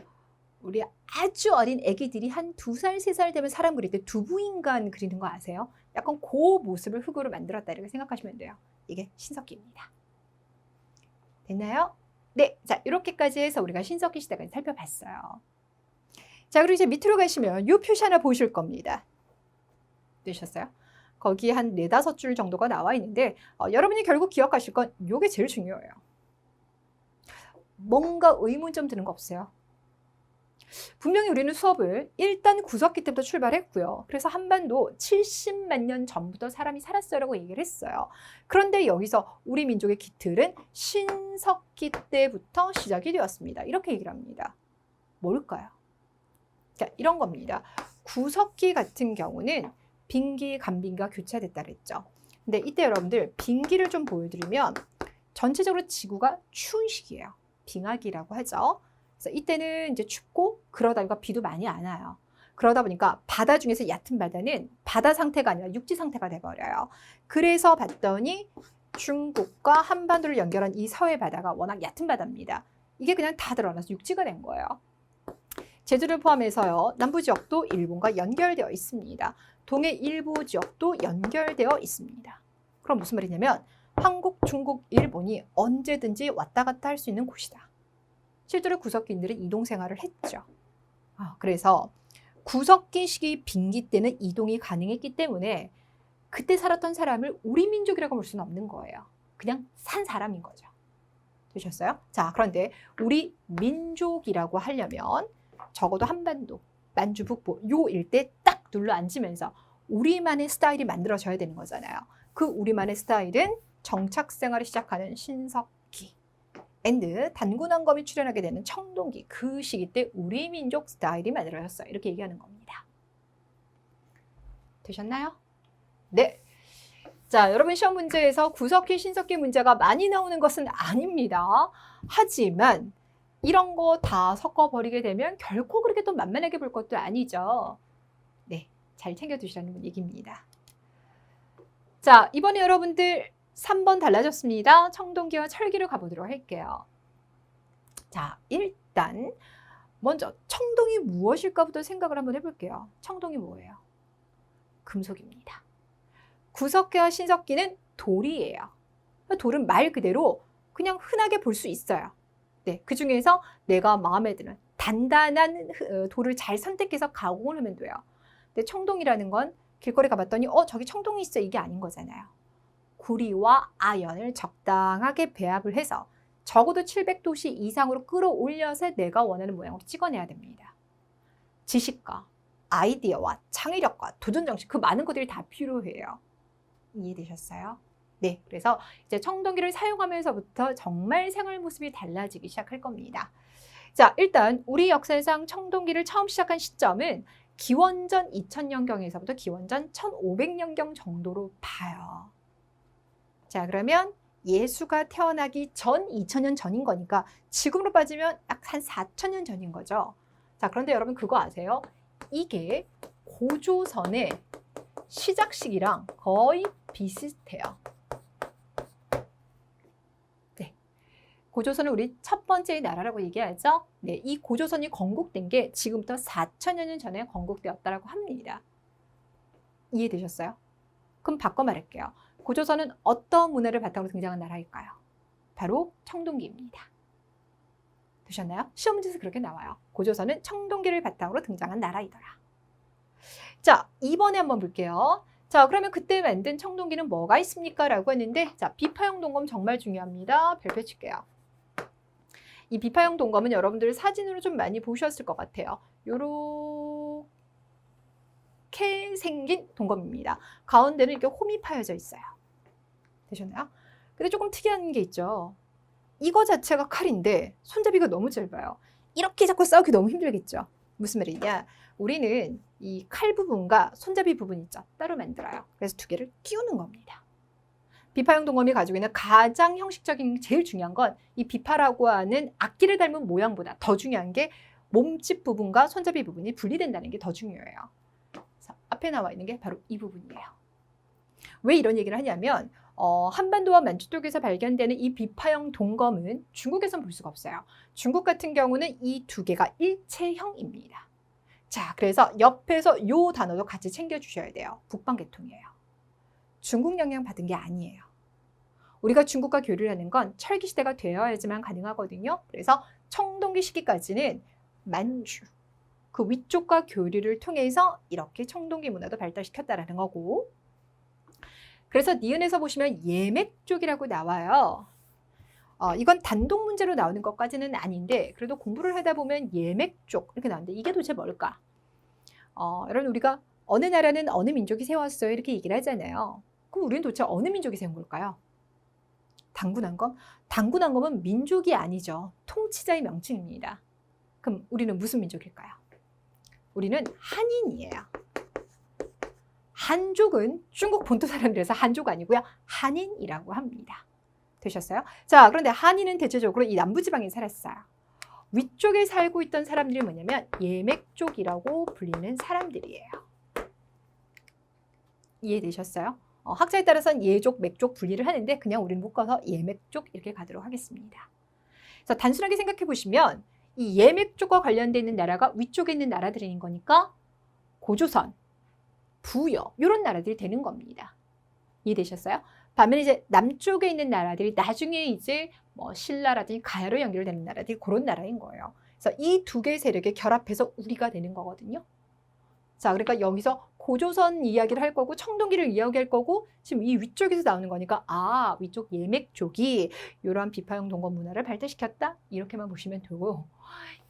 우리 아주 어린 애기들이 한 2살, 3살 되면 사람 그릴 때 두부인간 그리는 거 아세요? 약간 그 모습을 흙으로 만들었다 이렇게 생각하시면 돼요. 이게 신석기입니다. 됐나요? 네, 자 이렇게까지 해서 우리가 신석기 시대까지 살펴봤어요. 자, 그리고 이제 밑으로 가시면 이 표시 하나 보실 겁니다. 되셨어요? 거기 한 4-5줄 정도가 나와 있는데 여러분이 결국 기억하실 건 이게 제일 중요해요. 뭔가 의문점 드는 거 없어요? 분명히 우리는 수업을 일단 구석기 때부터 출발했고요. 그래서 한반도 70만 년 전부터 사람이 살았어라고 얘기를 했어요. 그런데 여기서 우리 민족의 기틀은 신석기 때부터 시작이 되었습니다. 이렇게 얘기를 합니다. 뭘까요? 자, 이런 겁니다. 구석기 같은 경우는 빙기, 간빙기가 교차됐다 그랬죠. 근데 이때 여러분들 빙기를 좀 보여드리면 전체적으로 지구가 추운 시기예요. 빙하기라고 하죠. 그래서 이때는 이제 춥고 그러다 보니까 비도 많이 안 와요. 그러다 보니까 바다 중에서 얕은 바다는 바다 상태가 아니라 육지 상태가 돼버려요. 그래서 봤더니 중국과 한반도를 연결한 이 서해 바다가 워낙 얕은 바다입니다. 이게 그냥 다 드러나서 육지가 된 거예요. 제주를 포함해서요. 남부 지역도 일본과 연결되어 있습니다. 동해 일부 지역도 연결되어 있습니다. 그럼 무슨 말이냐면 한국, 중국, 일본이 언제든지 왔다 갔다 할 수 있는 곳이다. 실제로 구석기인들은 이동 생활을 했죠. 그래서 구석기 시기 빙기 때는 이동이 가능했기 때문에 그때 살았던 사람을 우리 민족이라고 볼 수는 없는 거예요. 그냥 산 사람인 거죠. 되셨어요? 자, 그런데 우리 민족이라고 하려면 적어도 한반도, 만주 북부 요 일대 딱 눌러 앉으면서 우리만의 스타일이 만들어져야 되는 거잖아요. 그 우리만의 스타일은 정착 생활을 시작하는 신석기 앤드 단군왕검이 출연하게 되는 청동기, 그 시기 때 우리 민족 스타일이 만들어졌어요. 이렇게 얘기하는 겁니다. 되셨나요? 네. 자, 여러분 시험 문제에서 구석기, 신석기 문제가 많이 나오는 것은 아닙니다. 하지만 이런 거 다 섞어버리게 되면 결코 그렇게 또 만만하게 볼 것도 아니죠. 네, 잘 챙겨두시라는 얘기입니다. 자, 이번에 여러분들 3번 달라졌습니다. 청동기와 철기를 가보도록 할게요. 자, 일단 먼저 청동이 무엇일까부터 생각을 한번 해볼게요. 청동이 뭐예요? 금속입니다. 구석기와 신석기는 돌이에요. 돌은 말 그대로 그냥 흔하게 볼 수 있어요. 네, 그 중에서 내가 마음에 드는 단단한 돌을 잘 선택해서 가공을 하면 돼요. 근데 청동이라는 건 길거리 가봤더니 저기 청동이 있어 이게 아닌 거잖아요. 구리와 아연을 적당하게 배합을 해서 적어도 700도씨 이상으로 끌어올려서 내가 원하는 모양으로 찍어내야 됩니다. 지식과 아이디어와 창의력과 도전정신 그 많은 것들이 다 필요해요. 이해되셨어요? 네, 그래서 이제 청동기를 사용하면서부터 정말 생활 모습이 달라지기 시작할 겁니다. 자, 일단 우리 역사상 청동기를 처음 시작한 시점은 기원전 2000년경에서부터 기원전 1500년경 정도로 봐요. 자, 그러면 예수가 태어나기 전 2000년 전인 거니까 지금으로 빠지면 약 한 4000년 전인 거죠. 자, 그런데 여러분 그거 아세요? 이게 고조선의 시작 시기랑 거의 비슷해요. 네, 고조선은 우리 첫 번째 나라라고 얘기하죠. 네, 이 고조선이 건국된 게 지금부터 4000여 년 전에 건국되었다라고 합니다. 이해되셨어요? 그럼 바꿔 말할게요. 고조선은 어떤 문화를 바탕으로 등장한 나라일까요? 바로 청동기입니다. 되셨나요? 시험 문제에서 그렇게 나와요. 고조선은 청동기를 바탕으로 등장한 나라이더라. 자, 이번에 한번 볼게요. 자, 그러면 그때 만든 청동기는 뭐가 있습니까? 라고 했는데, 자, 비파형 동검 정말 중요합니다. 별표 칠게요. 이 비파형 동검은 여러분들 사진으로 좀 많이 보셨을 것 같아요. 요렇게 생긴 동검입니다. 가운데는 이렇게 홈이 파여져 있어요. 되셨나요? 근데 조금 특이한 게 있죠. 이거 자체가 칼인데 손잡이가 너무 짧아요. 이렇게 자꾸 싸우기 너무 힘들겠죠. 무슨 말이냐? 우리는 이 칼 부분과 손잡이 부분 있죠. 따로 만들어요. 그래서 두 개를 끼우는 겁니다. 비파형 동검이 가지고 있는 가장 형식적인 제일 중요한 건 이 비파라고 하는 악기를 닮은 모양보다 더 중요한 게 몸집 부분과 손잡이 부분이 분리된다는 게 더 중요해요. 그래서 앞에 나와 있는 게 바로 이 부분이에요. 왜 이런 얘기를 하냐면 한반도와 만주 쪽에서 발견되는 이 비파형 동검은 중국에선 볼 수가 없어요. 중국 같은 경우는 이 두 개가 일체형입니다. 자, 그래서 옆에서 요 단어도 같이 챙겨주셔야 돼요. 북방계통이에요. 중국 영향 받은 게 아니에요. 우리가 중국과 교류를 하는 건 철기 시대가 되어야지만 가능하거든요. 그래서 청동기 시기까지는 만주, 그 위쪽과 교류를 통해서 이렇게 청동기 문화도 발달시켰다라는 거고, 그래서 니은에서 보시면 예맥족이라고 나와요. 이건 단독 문제로 나오는 것까지는 아닌데 그래도 공부를 하다 보면 예맥족 이렇게 나오는데 이게 도대체 뭘까? 여러분 우리가 어느 나라는 어느 민족이 세웠어요 이렇게 얘기를 하잖아요. 그럼 우리는 도대체 어느 민족이 세운 걸까요? 당군한검? 당군한검은 민족이 아니죠. 통치자의 명칭입니다. 그럼 우리는 무슨 민족일까요? 우리는 한인이에요. 한족은 중국 본토 사람들에서 한족 아니고요. 한인이라고 합니다. 되셨어요? 자, 그런데 한인은 대체적으로 이 남부지방에 살았어요. 위쪽에 살고 있던 사람들이 뭐냐면 예맥족이라고 불리는 사람들이에요. 이해되셨어요? 학자에 따라서는 예족, 맥족 분리를 하는데 그냥 우리는 묶어서 예맥족 이렇게 가도록 하겠습니다. 그래서 단순하게 생각해 보시면 이 예맥족과 관련되어 있는 나라가 위쪽에 있는 나라들인 거니까 고조선, 부여 이런 나라들이 되는 겁니다. 이해되셨어요? 반면에 이제 남쪽에 있는 나라들이 나중에 이제 뭐 신라라든지 가야로 연결되는 나라들이 그런 나라인 거예요. 그래서 이 두 개의 세력이 결합해서 우리가 되는 거거든요. 자, 그러니까 여기서 고조선 이야기를 할 거고 청동기를 이야기할 거고 지금 이 위쪽에서 나오는 거니까 위쪽 예맥족이 이러한 비파형 동검 문화를 발달시켰다 이렇게만 보시면 되고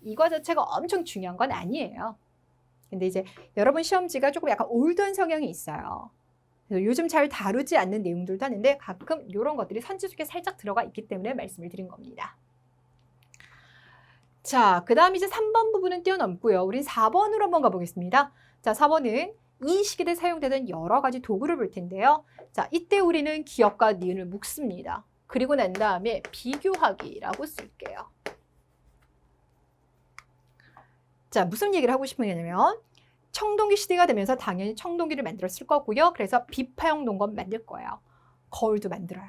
이거 자체가 엄청 중요한 건 아니에요. 근데 이제 여러분 시험지가 조금 약간 올드한 성향이 있어요. 그래서 요즘 잘 다루지 않는 내용들도 하는데 가끔 이런 것들이 선지 속에 살짝 들어가 있기 때문에 말씀을 드린 겁니다. 자, 그 다음 이제 3번 부분은 뛰어넘고요. 우린 4번으로 한번 가보겠습니다. 자, 4번은 이 시기에 사용되던 여러 가지 도구를 볼 텐데요. 자, 이때 우리는 기역과 니은을 묶습니다. 그리고 난 다음에 비교하기라고 쓸게요. 자, 무슨 얘기를 하고 싶으냐면 청동기 시대가 되면서 당연히 청동기를 만들었을 거고요. 그래서 비파형 동검 만들 거예요. 거울도 만들어요.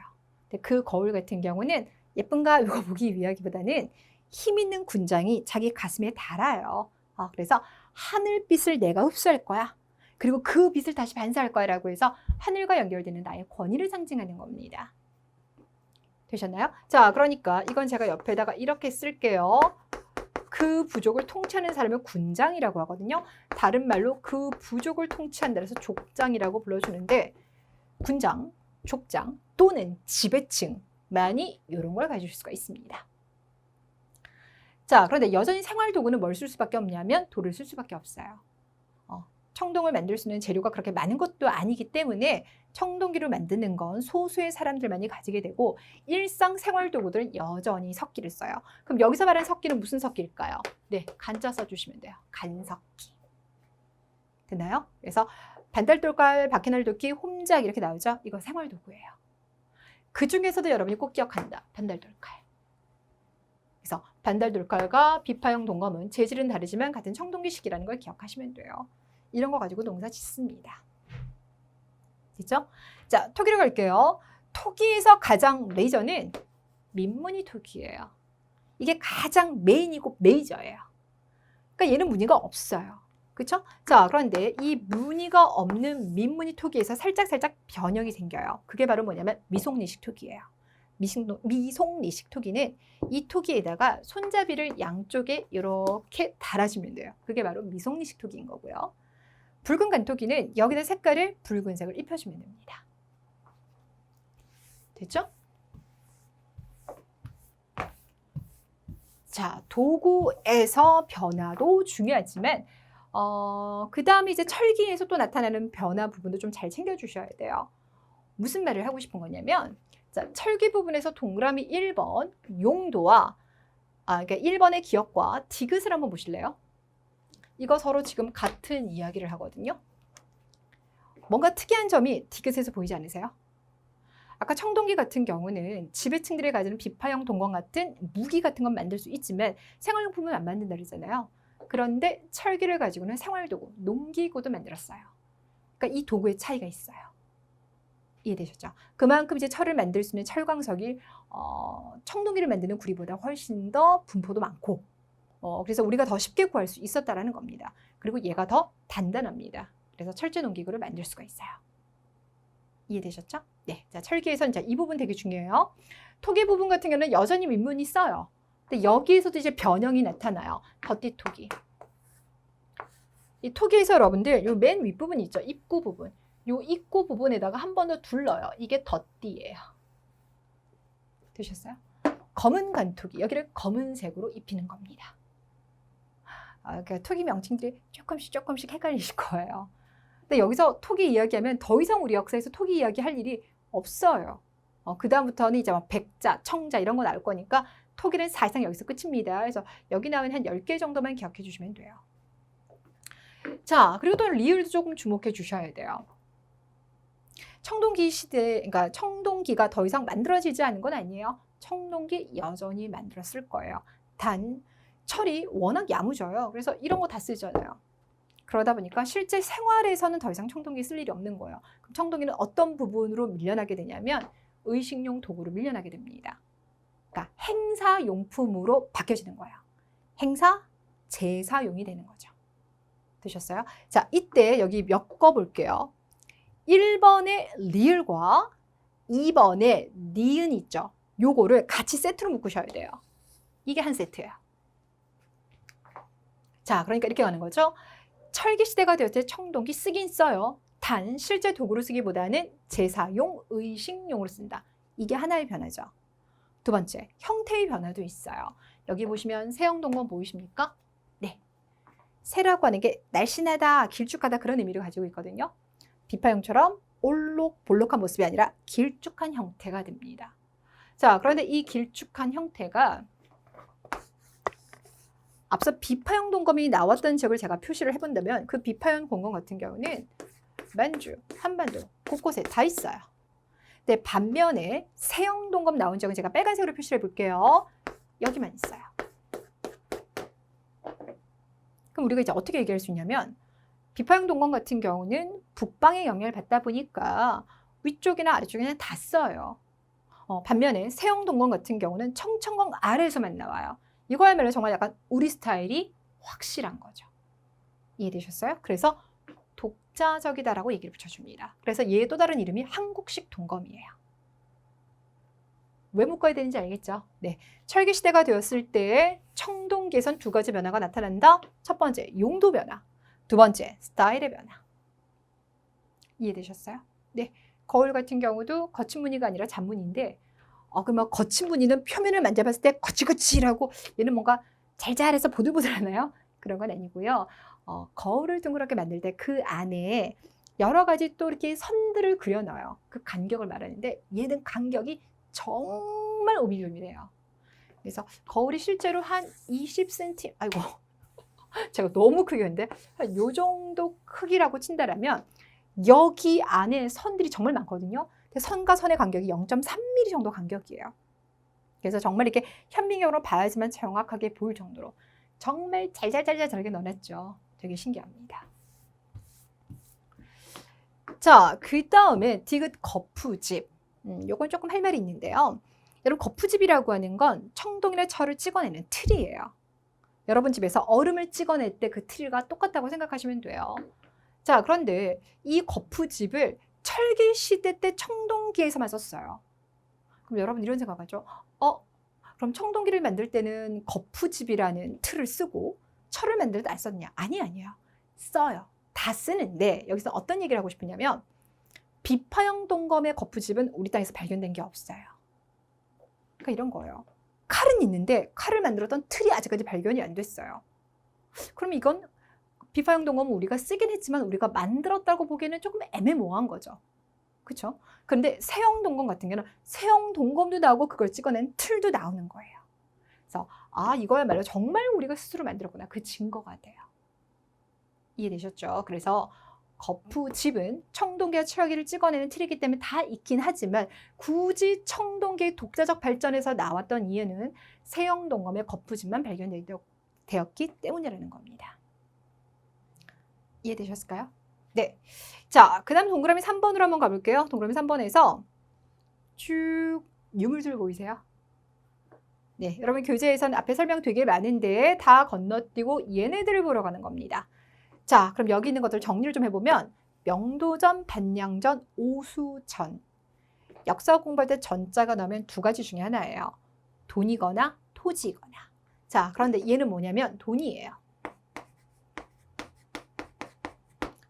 근데 그 거울 같은 경우는 예쁜가 이거 보기 위하기보다는 힘 있는 군장이 자기 가슴에 달아요. 그래서 하늘빛을 내가 흡수할 거야. 그리고 그 빛을 다시 반사할 거야 라고 해서 하늘과 연결되는 나의 권위를 상징하는 겁니다. 되셨나요? 자, 그러니까 이건 제가 옆에다가 이렇게 쓸게요. 그 부족을 통치하는 사람을 군장이라고 하거든요. 다른 말로 그 부족을 통치한다 해서 족장이라고 불러주는데 군장, 족장 또는 지배층만이 이런 걸 가질 수가 있습니다. 자, 그런데 여전히 생활도구는 뭘 쓸 수밖에 없냐면 돌을 쓸 수밖에 없어요. 청동을 만들 수 있는 재료가 그렇게 많은 것도 아니기 때문에 청동기를 만드는 건 소수의 사람들만이 가지게 되고 일상생활 도구들은 여전히 석기를 써요. 그럼 여기서 말하는 석기는 무슨 석기일까요? 네, 간자 써주시면 돼요. 간석기. 됐나요? 그래서 반달돌깔, 바퀴날도끼, 홈작 이렇게 나오죠? 이거 생활도구예요. 그 중에서도 여러분이 꼭 기억한다. 반달돌깔. 그래서 반달돌깔과 비파형 동검은 재질은 다르지만 같은 청동기식이라는 걸 기억하시면 돼요. 이런 거 가지고 농사 짓습니다. 됐죠? 자, 토기로 갈게요. 토기에서 가장 메이저는 민무늬 토기예요. 이게 가장 메인이고 메이저예요. 그러니까 얘는 무늬가 없어요. 그렇죠? 자, 그런데 이 무늬가 없는 민무늬 토기에서 살짝 변형이 생겨요. 그게 바로 뭐냐면 미송리식 토기예요. 미송리식 토기는 이 토기에다가 손잡이를 양쪽에 이렇게 달아주면 돼요. 그게 바로 미송리식 토기인 거고요. 붉은 간토기는 여기다 색깔을 붉은색을 입혀주면 됩니다. 됐죠? 자, 도구에서 변화도 중요하지만 그 다음에 이제 철기에서 또 나타나는 변화 부분도 좀 잘 챙겨주셔야 돼요. 무슨 말을 하고 싶은 거냐면 자, 철기 부분에서 동그라미 1번 용도와 그러니까 1번의 기역과 디귿을 한번 보실래요? 이거 서로 지금 같은 이야기를 하거든요. 뭔가 특이한 점이 디귿에서 보이지 않으세요? 아까 청동기 같은 경우는 지배층들이 가지는 비파형 동검 같은 무기 같은 건 만들 수 있지만 생활용품은 안 만든다 그러잖아요. 그런데 철기를 가지고는 생활도구, 농기구도 만들었어요. 그러니까 이 도구의 차이가 있어요. 이해되셨죠? 그만큼 이제 철을 만들 수 있는 철광석이 청동기를 만드는 구리보다 훨씬 더 분포도 많고 그래서 우리가 더 쉽게 구할 수 있었다라는 겁니다. 그리고 얘가 더 단단합니다. 그래서 철제 농기구를 만들 수가 있어요. 이해되셨죠? 네, 자 철기에서는 이 부분 되게 중요해요. 토기 부분 같은 경우는 여전히 민문이 써요. 근데 여기에서도 이제 변형이 나타나요. 덧띠 토기. 이 토기에서 여러분들 요 맨 윗부분 있죠? 입구 부분. 요 입구 부분에다가 한 번 더 둘러요. 이게 덧띠예요. 되셨어요? 검은 간토기. 여기를 검은색으로 입히는 겁니다. 그러니까 토기 명칭들이 조금씩 헷갈리실 거예요. 근데 여기서 토기 이야기하면 더 이상 우리 역사에서 토기 이야기 할 일이 없어요. 그 다음부터는 이제 막 백자, 청자 이런 거 나올 거니까 토기는 사실상 여기서 끝입니다. 그래서 여기 나온 한 10개 정도만 기억해 주시면 돼요. 자, 그리고 또 리을도 조금 주목해 주셔야 돼요. 청동기 시대, 그러니까 청동기가 더 이상 만들어지지 않은 건 아니에요. 청동기 여전히 만들었을 거예요. 단 철이 워낙 야무져요. 그래서 이런 거 다 쓰잖아요. 그러다 보니까 실제 생활에서는 더 이상 청동기 쓸 일이 없는 거예요. 그럼 청동기는 어떤 부분으로 밀려나게 되냐면 의식용 도구로 밀려나게 됩니다. 그러니까 행사용품으로 바뀌어지는 거예요. 행사, 제사용이 되는 거죠. 되셨어요? 자, 이때 여기 엮어 볼게요. 1번의 리을과 2번의 니은 있죠. 요거를 같이 세트로 묶으셔야 돼요. 이게 한 세트예요. 자, 그러니까 이렇게 가는 거죠. 철기 시대가 되었을 때 청동기 쓰긴 써요. 단 실제 도구로 쓰기보다는 제사용, 의식용으로 쓴다. 이게 하나의 변화죠. 두 번째, 형태의 변화도 있어요. 여기 보시면 세형동검 보이십니까? 네. 새라고 하는 게 날씬하다, 길쭉하다 그런 의미를 가지고 있거든요. 비파형처럼 올록볼록한 모습이 아니라 길쭉한 형태가 됩니다. 자, 그런데 이 길쭉한 형태가 앞서 비파형 동검이 나왔던 지역을 제가 표시를 해본다면 그 비파형 동검 같은 경우는 만주, 한반도 곳곳에 다 있어요. 근데 반면에 세형 동검 나온 지역은 제가 빨간색으로 표시를 해볼게요. 여기만 있어요. 그럼 우리가 이제 어떻게 얘기할 수 있냐면 비파형 동검 같은 경우는 북방의 영향을 받다 보니까 위쪽이나 아래쪽에는 다 써요. 반면에 세형 동검 같은 경우는 청천강 아래에서만 나와요. 이거야말로 정말 약간 우리 스타일이 확실한 거죠. 이해되셨어요? 그래서 독자적이다라고 얘기를 붙여줍니다. 그래서 얘의 또 다른 이름이 한국식 동검이에요. 왜 묶어야 되는지 알겠죠? 네, 철기 시대가 되었을 때 청동기에선 두 가지 변화가 나타난다. 첫 번째, 용도 변화. 두 번째, 스타일의 변화. 이해되셨어요? 네, 거울 같은 경우도 거친 무늬가 아니라 잔무늬인데 그러면 거친 무늬는 표면을 만져봤을 때 거칠거칠하고 얘는 뭔가 잘잘해서 보들보들하나요? 그런 건 아니고요. 거울을 둥그렇게 만들 때 그 안에 여러 가지 또 이렇게 선들을 그려 넣어요. 그 간격을 말하는데 얘는 간격이 정말 오밀조밀해요. 그래서 거울이 실제로 한 20cm, 아이고, 제가 너무 크게 했는데, 한 요 정도 크기라고 친다라면, 여기 안에 선들이 정말 많거든요. 선과 선의 간격이 0.3mm 정도 간격이에요. 그래서 정말 이렇게 현미경으로 봐야지만 정확하게 보일 정도로 정말 잘잘잘잘하게 넣어놨죠. 되게 신기합니다. 자, 그 다음에 디귿 거푸집. 요건 조금 할 말이 있는데요. 여러분, 거푸집이라고 하는 건 청동이나 철을 찍어내는 틀이에요. 여러분 집에서 얼음을 찍어낼 때 그 틀과 똑같다고 생각하시면 돼요. 자, 그런데 이 거푸집을 철기 시대 때 청동기에서만 썼어요. 그럼 여러분 이런 생각하죠? 그럼 청동기를 만들 때는 거푸집이라는 틀을 쓰고 철을 만들 때 안 썼냐? 아니에요. 써요. 다 쓰는데 여기서 어떤 얘기를 하고 싶으냐면 비파형 동검의 거푸집은 우리 땅에서 발견된 게 없어요. 그러니까 이런 거예요. 칼은 있는데 칼을 만들었던 틀이 아직까지 발견이 안 됐어요. 그럼 이건 비파형 동검은 우리가 쓰긴 했지만 우리가 만들었다고 보기에는 조금 애매모호한 거죠. 그렇죠? 그런데 세형 동검 같은 경우는 세형 동검도 나오고 그걸 찍어낸 틀도 나오는 거예요. 그래서 이거야말로 정말 우리가 스스로 만들었구나. 그 증거가 돼요. 이해되셨죠? 그래서 거푸집은 청동기와 철기를 찍어내는 틀이기 때문에 다 있긴 하지만 굳이 청동기의 독자적 발전에서 나왔던 이유는 세형 동검의 거푸집만 발견되었기 때문이라는 겁니다. 이해되셨을까요? 네. 자, 그 다음 동그라미 3번으로 한번 가볼게요. 동그라미 3번에서 쭉 유물들 보이세요? 네, 여러분 교재에서는 앞에 설명 되게 많은데 다 건너뛰고 얘네들을 보러 가는 겁니다. 자, 그럼 여기 있는 것들 정리를 좀 해보면 명도전, 반냥전, 오수전. 역사 공부할 때 전자가 나오면 두 가지 중에 하나예요. 돈이거나 토지거나. 자, 그런데 얘는 뭐냐면 돈이에요.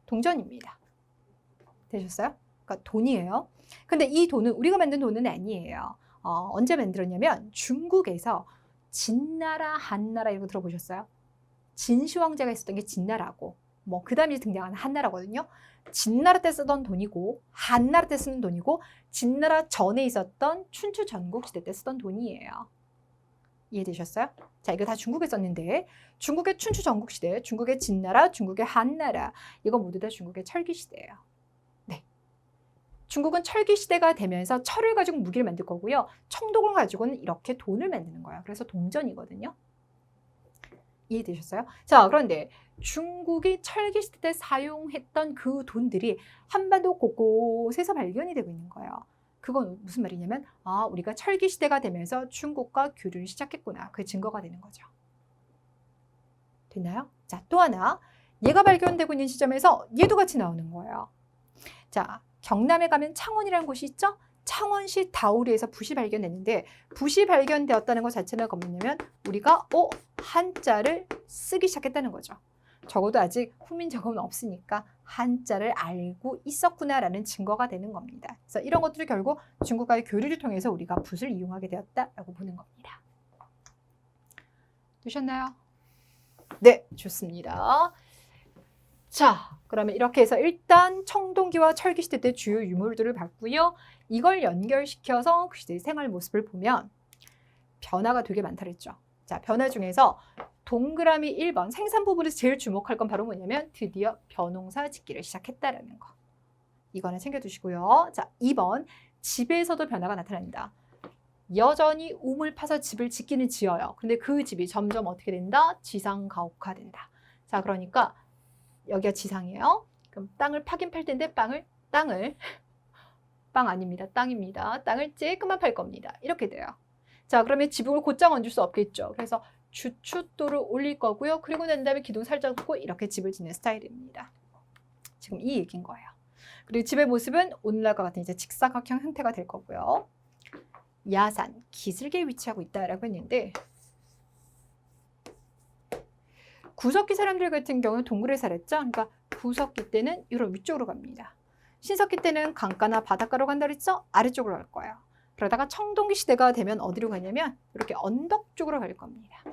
동전입니다. 되셨어요? 그러니까 돈이에요. 근데 이 돈은 우리가 만든 돈은 아니에요. 언제 만들었냐면 중국에서 진나라, 한나라 이런 거 들어보셨어요? 진시황제가 있었던 게 진나라고 그 다음에 등장하는 한나라거든요. 진나라 때 쓰던 돈이고 한나라 때 쓰는 돈이고 진나라 전에 있었던 춘추 전국시대 때 쓰던 돈이에요. 이해되셨어요? 자, 이거 다 중국에 썼는데 중국의 춘추 전국시대, 중국의 진나라, 중국의 한나라 이거 모두 다 중국의 철기시대예요. 네, 중국은 철기시대가 되면서 철을 가지고 무기를 만들 거고요. 청동을 가지고는 이렇게 돈을 만드는 거예요. 그래서 동전이거든요. 이해되셨어요? 자, 그런데 중국이 철기시대 때 사용했던 그 돈들이 한반도 곳곳에서 발견이 되고 있는 거예요. 그건 무슨 말이냐면 우리가 철기시대가 되면서 중국과 교류를 시작했구나. 그 증거가 되는 거죠. 됐나요? 자, 또 하나. 얘가 발견되고 있는 시점에서 얘도 같이 나오는 거예요. 자, 경남에 가면 창원이라는 곳이 있죠? 창원시 다우리에서 붓이 발견됐는데 붓이 발견되었다는 것 자체는 뭐냐면 우리가 한자를 쓰기 시작했다는 거죠. 적어도 아직 후민 저금은 없으니까 한자를 알고 있었구나라는 증거가 되는 겁니다. 그래서 이런 것들이 결국 중국과의 교류를 통해서 우리가 붓을 이용하게 되었다라고 보는 겁니다. 되셨나요? 네, 좋습니다. 자, 그러면 이렇게 해서 일단 청동기와 철기시대 때 주요 유물들을 봤고요. 이걸 연결시켜서 그 시대의 생활 모습을 보면 변화가 되게 많다 그랬죠. 자, 변화 중에서 동그라미 1번 생산 부분에서 제일 주목할 건 바로 뭐냐면 드디어 벼농사 짓기를 시작했다라는 거. 이거는 챙겨두시고요. 자, 2번 집에서도 변화가 나타난다. 여전히 우물 파서 집을 짓기는 지어요. 근데 그 집이 점점 어떻게 된다? 지상가옥화된다. 자, 그러니까 여기가 지상이에요. 그럼 땅을 파긴 팔 텐데 땅을 빵 아닙니다. 땅입니다. 땅을 쬐끔만 팔 겁니다. 이렇게 돼요. 자, 그러면 지붕을 곧장 얹을 수 없겠죠. 그래서 주춧돌을 올릴 거고요. 그리고 난 다음에 기둥 살짝 긋고 이렇게 집을 짓는 스타일입니다. 지금 이 얘기인 거예요. 그리고 집의 모습은 오늘날과 같은 이제 직사각형 형태가 될 거고요. 야산, 기슭에 위치하고 있다라고 했는데 구석기 사람들 같은 경우는 동굴에 살았죠. 그러니까 구석기 때는 이런 위쪽으로 갑니다. 신석기 때는 강가나 바닷가로 간다 그랬죠. 아래쪽으로 갈 거예요. 그러다가 청동기 시대가 되면 어디로 가냐면 이렇게 언덕 쪽으로 갈 겁니다.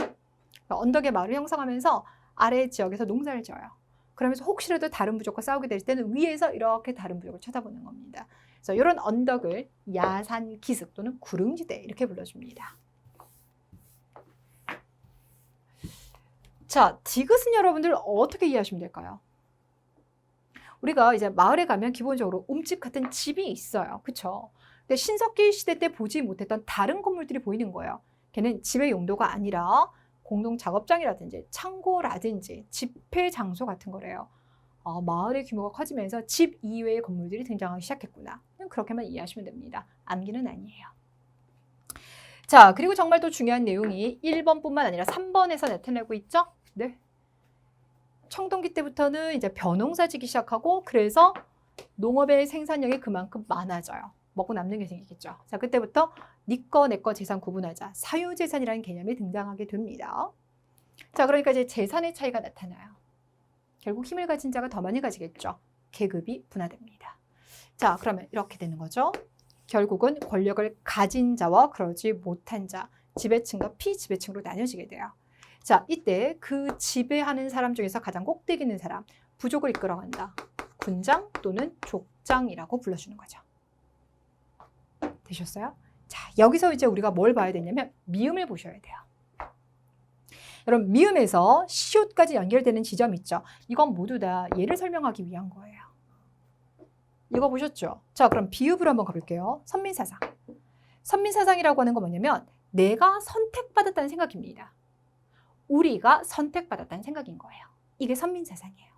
언덕에 마을을 형성하면서 아래 지역에서 농사를 지어요. 그러면서 혹시라도 다른 부족과 싸우게 될 때는 위에서 이렇게 다른 부족을 쳐다보는 겁니다. 그래서 이런 언덕을 야산 기슭 또는 구릉지대 이렇게 불러줍니다. 자, 디귿은 여러분들 어떻게 이해하시면 될까요? 우리가 이제 마을에 가면 기본적으로 움집 같은 집이 있어요. 그쵸? 근데 신석기 시대 때 보지 못했던 다른 건물들이 보이는 거예요. 걔는 집의 용도가 아니라 공동 작업장이라든지 창고라든지 집회 장소 같은 거래요. 마을의 규모가 커지면서 집 이외의 건물들이 등장하기 시작했구나. 그렇게만 이해하시면 됩니다. 암기는 아니에요. 자, 그리고 정말 또 중요한 내용이 1번뿐만 아니라 3번에서 나타나고 있죠? 네. 청동기 때부터는 이제 벼농사 지기 시작하고 그래서 농업의 생산량이 그만큼 많아져요. 먹고 남는 게 생기겠죠. 자, 그때부터 네 거, 내 거 재산 구분하자. 사유재산이라는 개념이 등장하게 됩니다. 자, 그러니까 이제 재산의 차이가 나타나요. 결국 힘을 가진 자가 더 많이 가지겠죠. 계급이 분화됩니다. 자, 그러면 이렇게 되는 거죠. 결국은 권력을 가진 자와 그러지 못한 자, 지배층과 피지배층으로 나뉘어지게 돼요. 자, 이때 그 지배하는 사람 중에서 가장 꼭대기 있는 사람, 부족을 이끌어간다. 군장 또는 족장이라고 불러주는 거죠. 되셨어요? 자, 여기서 이제 우리가 뭘 봐야 되냐면 미음을 보셔야 돼요. 여러분, 미음에서 시옷까지 연결되는 지점 있죠? 이건 모두 다 얘를 설명하기 위한 거예요. 이거 보셨죠? 자, 그럼 비읍으로 한번 가볼게요. 선민사상. 선민사상이라고 하는 건 뭐냐면 내가 선택받았다는 생각입니다. 우리가 선택받았다는 생각인 거예요. 이게 선민사상이에요.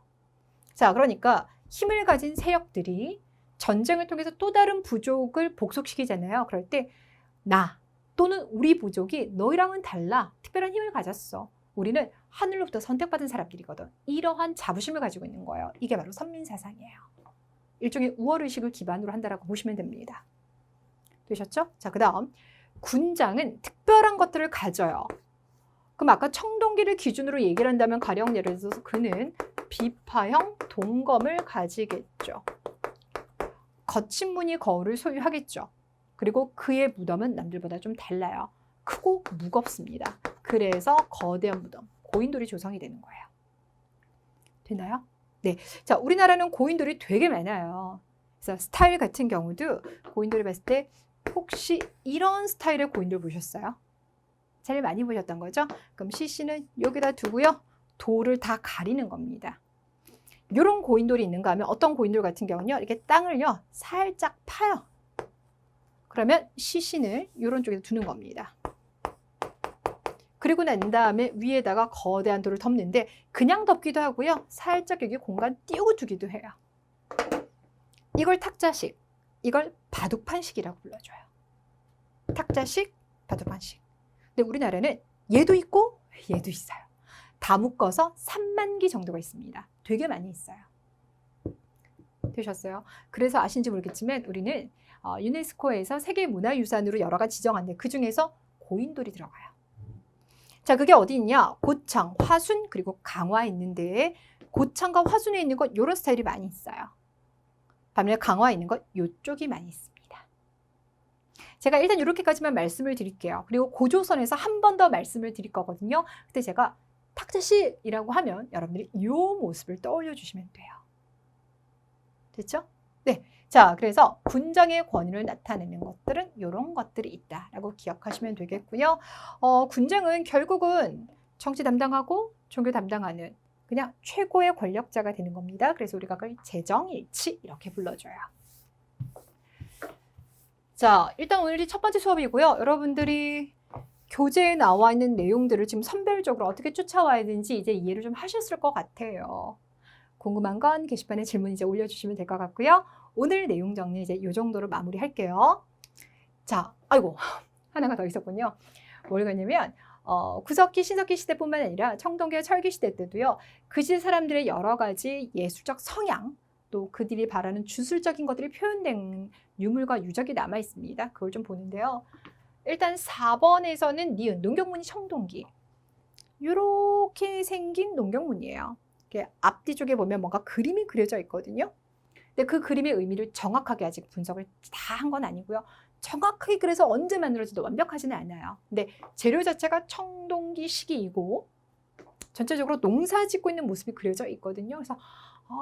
자, 그러니까 힘을 가진 세력들이 전쟁을 통해서 또 다른 부족을 복속시키잖아요. 그럴 때 나 또는 우리 부족이 너희랑은 달라. 특별한 힘을 가졌어. 우리는 하늘로부터 선택받은 사람들이거든. 이러한 자부심을 가지고 있는 거예요. 이게 바로 선민사상이에요. 일종의 우월의식을 기반으로 한다라고 보시면 됩니다. 되셨죠? 자, 그 다음 군장은 특별한 것들을 가져요. 그럼 아까 청동기를 기준으로 얘기를 한다면 가령 예를 들어서 그는 비파형 동검을 가지겠죠. 거친 무늬 거울을 소유하겠죠. 그리고 그의 무덤은 남들보다 좀 달라요. 크고 무겁습니다. 그래서 거대한 무덤, 고인돌이 조성이 되는 거예요. 되나요? 네. 자, 우리나라는 고인돌이 되게 많아요. 그래서 스타일 같은 경우도 고인돌을 봤을 때 혹시 이런 스타일의 고인돌 보셨어요? 제일 많이 보셨던 거죠? 그럼 CC는 여기다 두고요. 돌을 다 가리는 겁니다. 이런 고인돌이 있는가 하면 어떤 고인돌 같은 경우는요. 이렇게 땅을요. 살짝 파요. 그러면 CC는 이런 쪽에 두는 겁니다. 그리고 난 다음에 위에다가 거대한 돌을 덮는데 그냥 덮기도 하고요. 살짝 여기 공간 띄우고 두기도 해요. 이걸 탁자식, 이걸 바둑판식이라고 불러줘요. 탁자식, 바둑판식. 근데 우리나라는 얘도 있고 얘도 있어요. 다 묶어서 3만 기 정도가 있습니다. 되게 많이 있어요. 되셨어요? 그래서 아신지 모르겠지만 우리는 유네스코에서 세계문화유산으로 여러 가지 지정한데 그중에서 고인돌이 들어가요. 자, 그게 어디 있냐? 고창, 화순, 그리고 강화에 있는데 고창과 화순에 있는 것 이런 스타일이 많이 있어요. 반면에 강화에 있는 것 이쪽이 많이 있습니다. 제가 일단 이렇게까지만 말씀을 드릴게요. 그리고 고조선에서 한 번 더 말씀을 드릴 거거든요. 그때 제가 탁자식이라고 하면 여러분들이 이 모습을 떠올려 주시면 돼요. 됐죠? 네. 자, 그래서 군장의 권위를 나타내는 것들은 이런 것들이 있다라고 기억하시면 되겠고요. 군장은 결국은 정치 담당하고 종교 담당하는 그냥 최고의 권력자가 되는 겁니다. 그래서 우리가 그걸 재정일치 이렇게 불러줘요. 자, 일단 오늘이 첫 번째 수업이고요. 여러분들이 교재에 나와 있는 내용들을 지금 선별적으로 어떻게 쫓아와야 되는지 이제 이해를 좀 하셨을 것 같아요. 궁금한 건 게시판에 질문 이제 올려주시면 될 것 같고요. 오늘 내용 정리 이제 이 정도로 마무리할게요. 자, 아이고 하나가 더 있었군요. 뭘 그러냐면 구석기, 신석기 시대뿐만 아니라 청동기와 철기 시대 때도요. 그 시대 사람들의 여러 가지 예술적 성향 또 그들이 바라는 주술적인 것들이 표현된 유물과 유적이 남아 있습니다. 그걸 좀 보는데요. 일단 4번에서는 니은, 농경문이 청동기. 이렇게 생긴 농경문이에요. 앞뒤 쪽에 보면 뭔가 그림이 그려져 있거든요. 근데 그 그림의 의미를 정확하게 아직 분석을 다 한 건 아니고요. 정확하게 그래서 언제 만들어지도 완벽하지는 않아요. 근데 재료 자체가 청동기 시기이고 전체적으로 농사 짓고 있는 모습이 그려져 있거든요. 그래서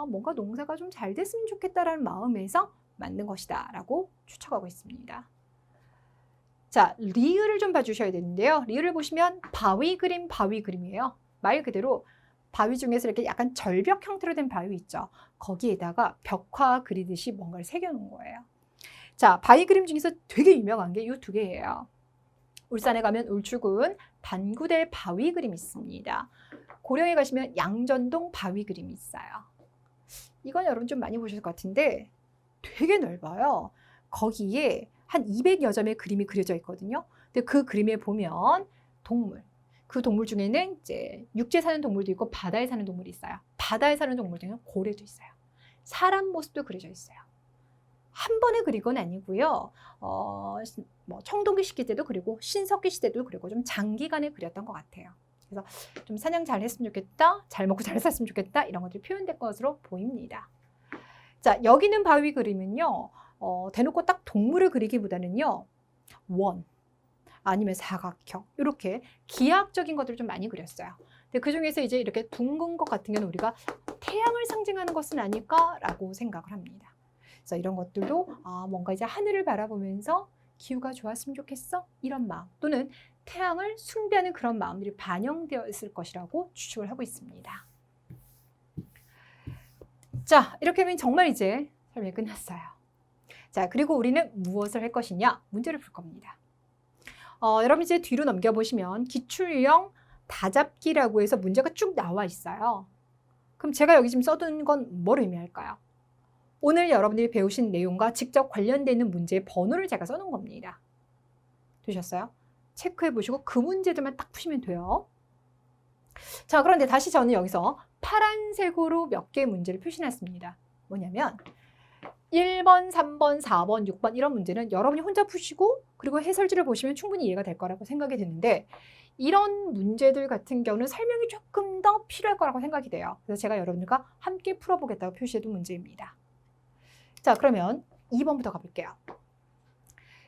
뭔가 농사가 좀 잘 됐으면 좋겠다라는 마음에서 만든 것이다 라고 추측하고 있습니다. 자, 리을을 좀 봐주셔야 되는데요. 리을을 보시면 바위 그림이에요. 말 그대로 바위 중에서 이렇게 약간 절벽 형태로 된 바위 있죠. 거기에다가 벽화 그리듯이 뭔가를 새겨놓은 거예요. 자, 바위 그림 중에서 되게 유명한 게 이 두 개예요. 울산에 가면 울주군 단구대 바위 그림이 있습니다. 고령에 가시면 양전동 바위 그림이 있어요. 이건 여러분 좀 많이 보셨을 것 같은데 되게 넓어요. 거기에 한 200여 점의 그림이 그려져 있거든요. 근데 그 그림에 보면 동물, 그 동물 중에는 이제 육지에 사는 동물도 있고 바다에 사는 동물이 있어요. 바다에 사는 동물 중에는 고래도 있어요. 사람 모습도 그려져 있어요. 한 번에 그린 건 아니고요. 뭐 청동기 시기 때도 그리고 신석기 시대도 그리고 좀 장기간에 그렸던 것 같아요. 그래서 좀 사냥 잘 했으면 좋겠다, 잘 먹고 잘 살았으면 좋겠다 이런 것들이 표현된 것으로 보입니다. 자, 여기 있는 바위 그림은요. 대놓고 딱 동물을 그리기보다는요. 원 아니면 사각형 이렇게 기하학적인 것들을 좀 많이 그렸어요. 근데 그중에서 이제 이렇게 둥근 것 같은 경우는 우리가 태양을 상징하는 것은 아닐까라고 생각을 합니다. 그래서 이런 것들도 뭔가 이제 하늘을 바라보면서 기후가 좋았으면 좋겠어 이런 마음 또는 태양을 숭배하는 그런 마음들이 반영되어 있을 것이라고 추측을 하고 있습니다. 자, 이렇게 하면 정말 이제 설명이 끝났어요. 자, 그리고 우리는 무엇을 할 것이냐? 문제를 풀 겁니다. 여러분 이제 뒤로 넘겨보시면 기출형 다잡기라고 해서 문제가 쭉 나와 있어요. 그럼 제가 여기 지금 써둔 건 뭘 의미할까요? 오늘 여러분들이 배우신 내용과 직접 관련되어 있는 문제의 번호를 제가 써놓은 겁니다. 되셨어요? 체크해 보시고 그 문제들만 딱 푸시면 돼요. 자, 그런데 다시 저는 여기서 파란색으로 몇 개의 문제를 표시해놨습니다. 뭐냐면 1번, 3번, 4번, 6번 이런 문제는 여러분이 혼자 푸시고 그리고 해설지를 보시면 충분히 이해가 될 거라고 생각이 드는데 이런 문제들 같은 경우는 설명이 조금 더 필요할 거라고 생각이 돼요. 그래서 제가 여러분들과 함께 풀어보겠다고 표시해둔 문제입니다. 자, 그러면 2번부터 가볼게요.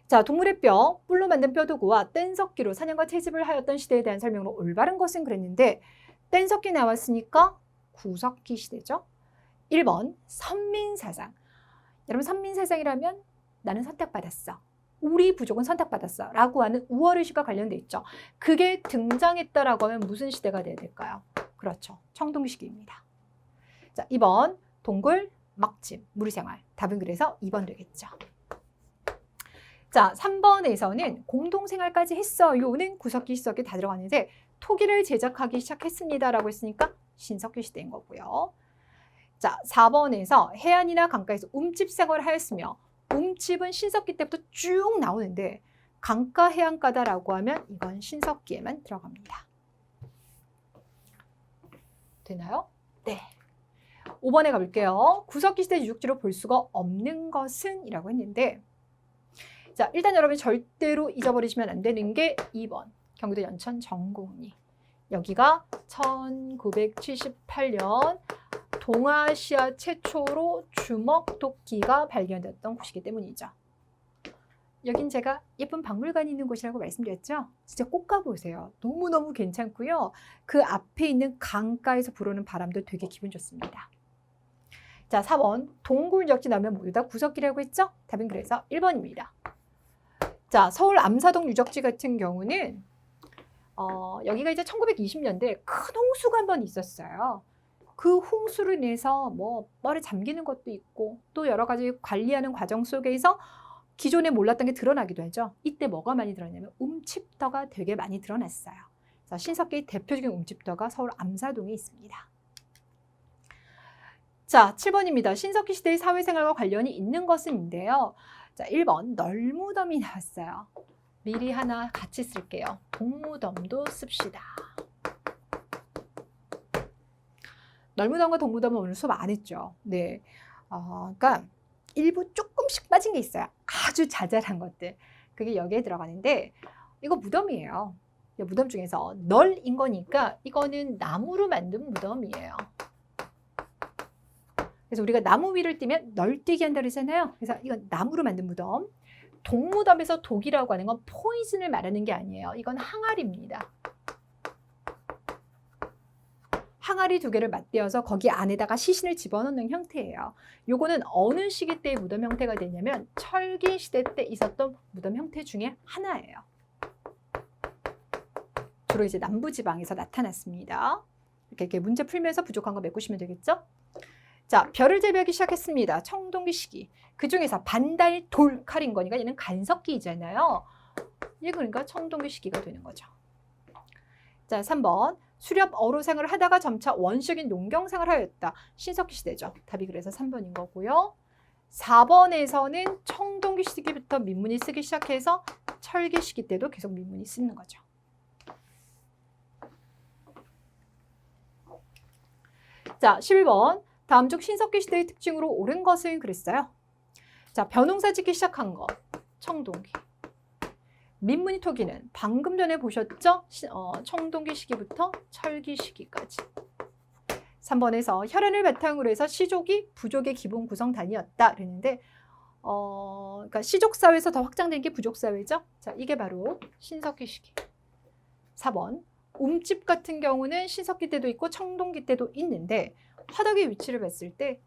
자, 동물의 뼈, 뿔로 만든 뼈도구와 뗀석기로 사냥과 채집을 하였던 시대에 대한 설명으로 올바른 것은 그랬는데 뗀석기 나왔으니까 구석기 시대죠. 1번 선민사상. 여러분 선민사상이라면 나는 선택받았어. 우리 부족은 선택받았어 라고 하는 우월의식과 관련돼 있죠. 그게 등장했다라고 하면 무슨 시대가 돼야 될까요? 그렇죠. 청동시기입니다. 자, 2번 동굴, 먹짐, 무리생활. 답은 그래서 2번 되겠죠. 자, 3번에서는 공동생활까지 했어요는 구석기, 시석기 다 들어가는데 토기를 제작하기 시작했습니다라고 했으니까 신석기 시대인 거고요. 자, 4번에서 해안이나 강가에서 움집 생활을 하였으며 움집은 신석기 때부터 쭉 나오는데 강가 해안가다라고 하면 이건 신석기에만 들어갑니다. 되나요? 네. 5번에 가볼게요. 구석기 시대 유적지로 볼 수가 없는 것은 이라고 했는데 자, 일단 여러분이 절대로 잊어버리시면 안 되는 게 2번 경기도 연천 정곡리. 여기가 1978년 동아시아 최초로 주먹도끼가 발견됐던 곳이기 때문이죠. 여긴 제가 예쁜 박물관이 있는 곳이라고 말씀드렸죠. 진짜 꼭 가보세요. 너무너무 괜찮고요. 그 앞에 있는 강가에서 불어오는 바람도 되게 기분 좋습니다. 자, 4번 동굴 유적지 나오면 모두 다 구석기라고 했죠? 답은 그래서 1번입니다. 자, 서울 암사동 유적지 같은 경우는 여기가 이제 1920년대 큰 홍수가 한번 있었어요. 그 홍수로 인해서 뭐 뻘에 잠기는 것도 있고 또 여러 가지 관리하는 과정 속에서 기존에 몰랐던 게 드러나기도 하죠. 이때 뭐가 많이 드러나냐면 움집터가 되게 많이 드러났어요. 그래서 신석기의 대표적인 움집터가 서울 암사동에 있습니다. 자, 7번입니다. 신석기 시대의 사회생활과 관련이 있는 것은인데요. 자, 1번 널무덤이 나왔어요. 미리 하나 같이 쓸게요. 동무덤도 씁시다. 널무덤과 동무덤은 오늘 수업 안 했죠. 네, 그러니까 일부 조금씩 빠진 게 있어요. 아주 자잘한 것들. 그게 여기에 들어가는데 이거 무덤이에요. 무덤 중에서 널인 거니까 이거는 나무로 만든 무덤이에요. 그래서 우리가 나무 위를 뛰면 널뛰기 한다 그러잖아요. 그래서 이건 나무로 만든 무덤. 동무덤에서 독이라고 하는 건 포이즌을 말하는 게 아니에요. 이건 항아리입니다. 항아리 두 개를 맞대어서 거기 안에다가 시신을 집어넣는 형태예요. 요거는 어느 시기 때의 무덤 형태가 되냐면 철기 시대 때 있었던 무덤 형태 중에 하나예요. 주로 이제 남부지방에서 나타났습니다. 이렇게 문제 풀면서 부족한 거 메꾸시면 되겠죠? 자, 별을 재배하기 시작했습니다. 청동기 시기. 그 중에서 반달 돌칼인 거니까 얘는 간석기이잖아요. 이게 그러니까 청동기 시기가 되는 거죠. 자, 3번. 수렵 어로생을 하다가 점차 원시적인 농경생을 하였다. 신석기 시대죠. 답이 그래서 3번인 거고요. 4번에서는 청동기 시기부터 민문이 쓰기 시작해서 철기 시기 때도 계속 민문이 쓰는 거죠. 자, 11번. 다음 중 신석기 시대의 특징으로 옳은 것은 그랬어요. 자, 벼농사 짓기 시작한 거. 청동기. 민문이 토기는 방금 전에 보셨죠? 청동기 시기부터 철기 시기까지. 3번에서 혈연을 바탕으로 해서 시족이 부족의 기본 구성단위였다. 그랬는데 그러니까 시족사회에서 더 확장된 게 부족사회죠. 자, 이게 바로 신석기 시기. 4번. 움집 같은 경우는 신석기 때도 있고 청동기 때도 있는데 화덕의 위치를 봤을 때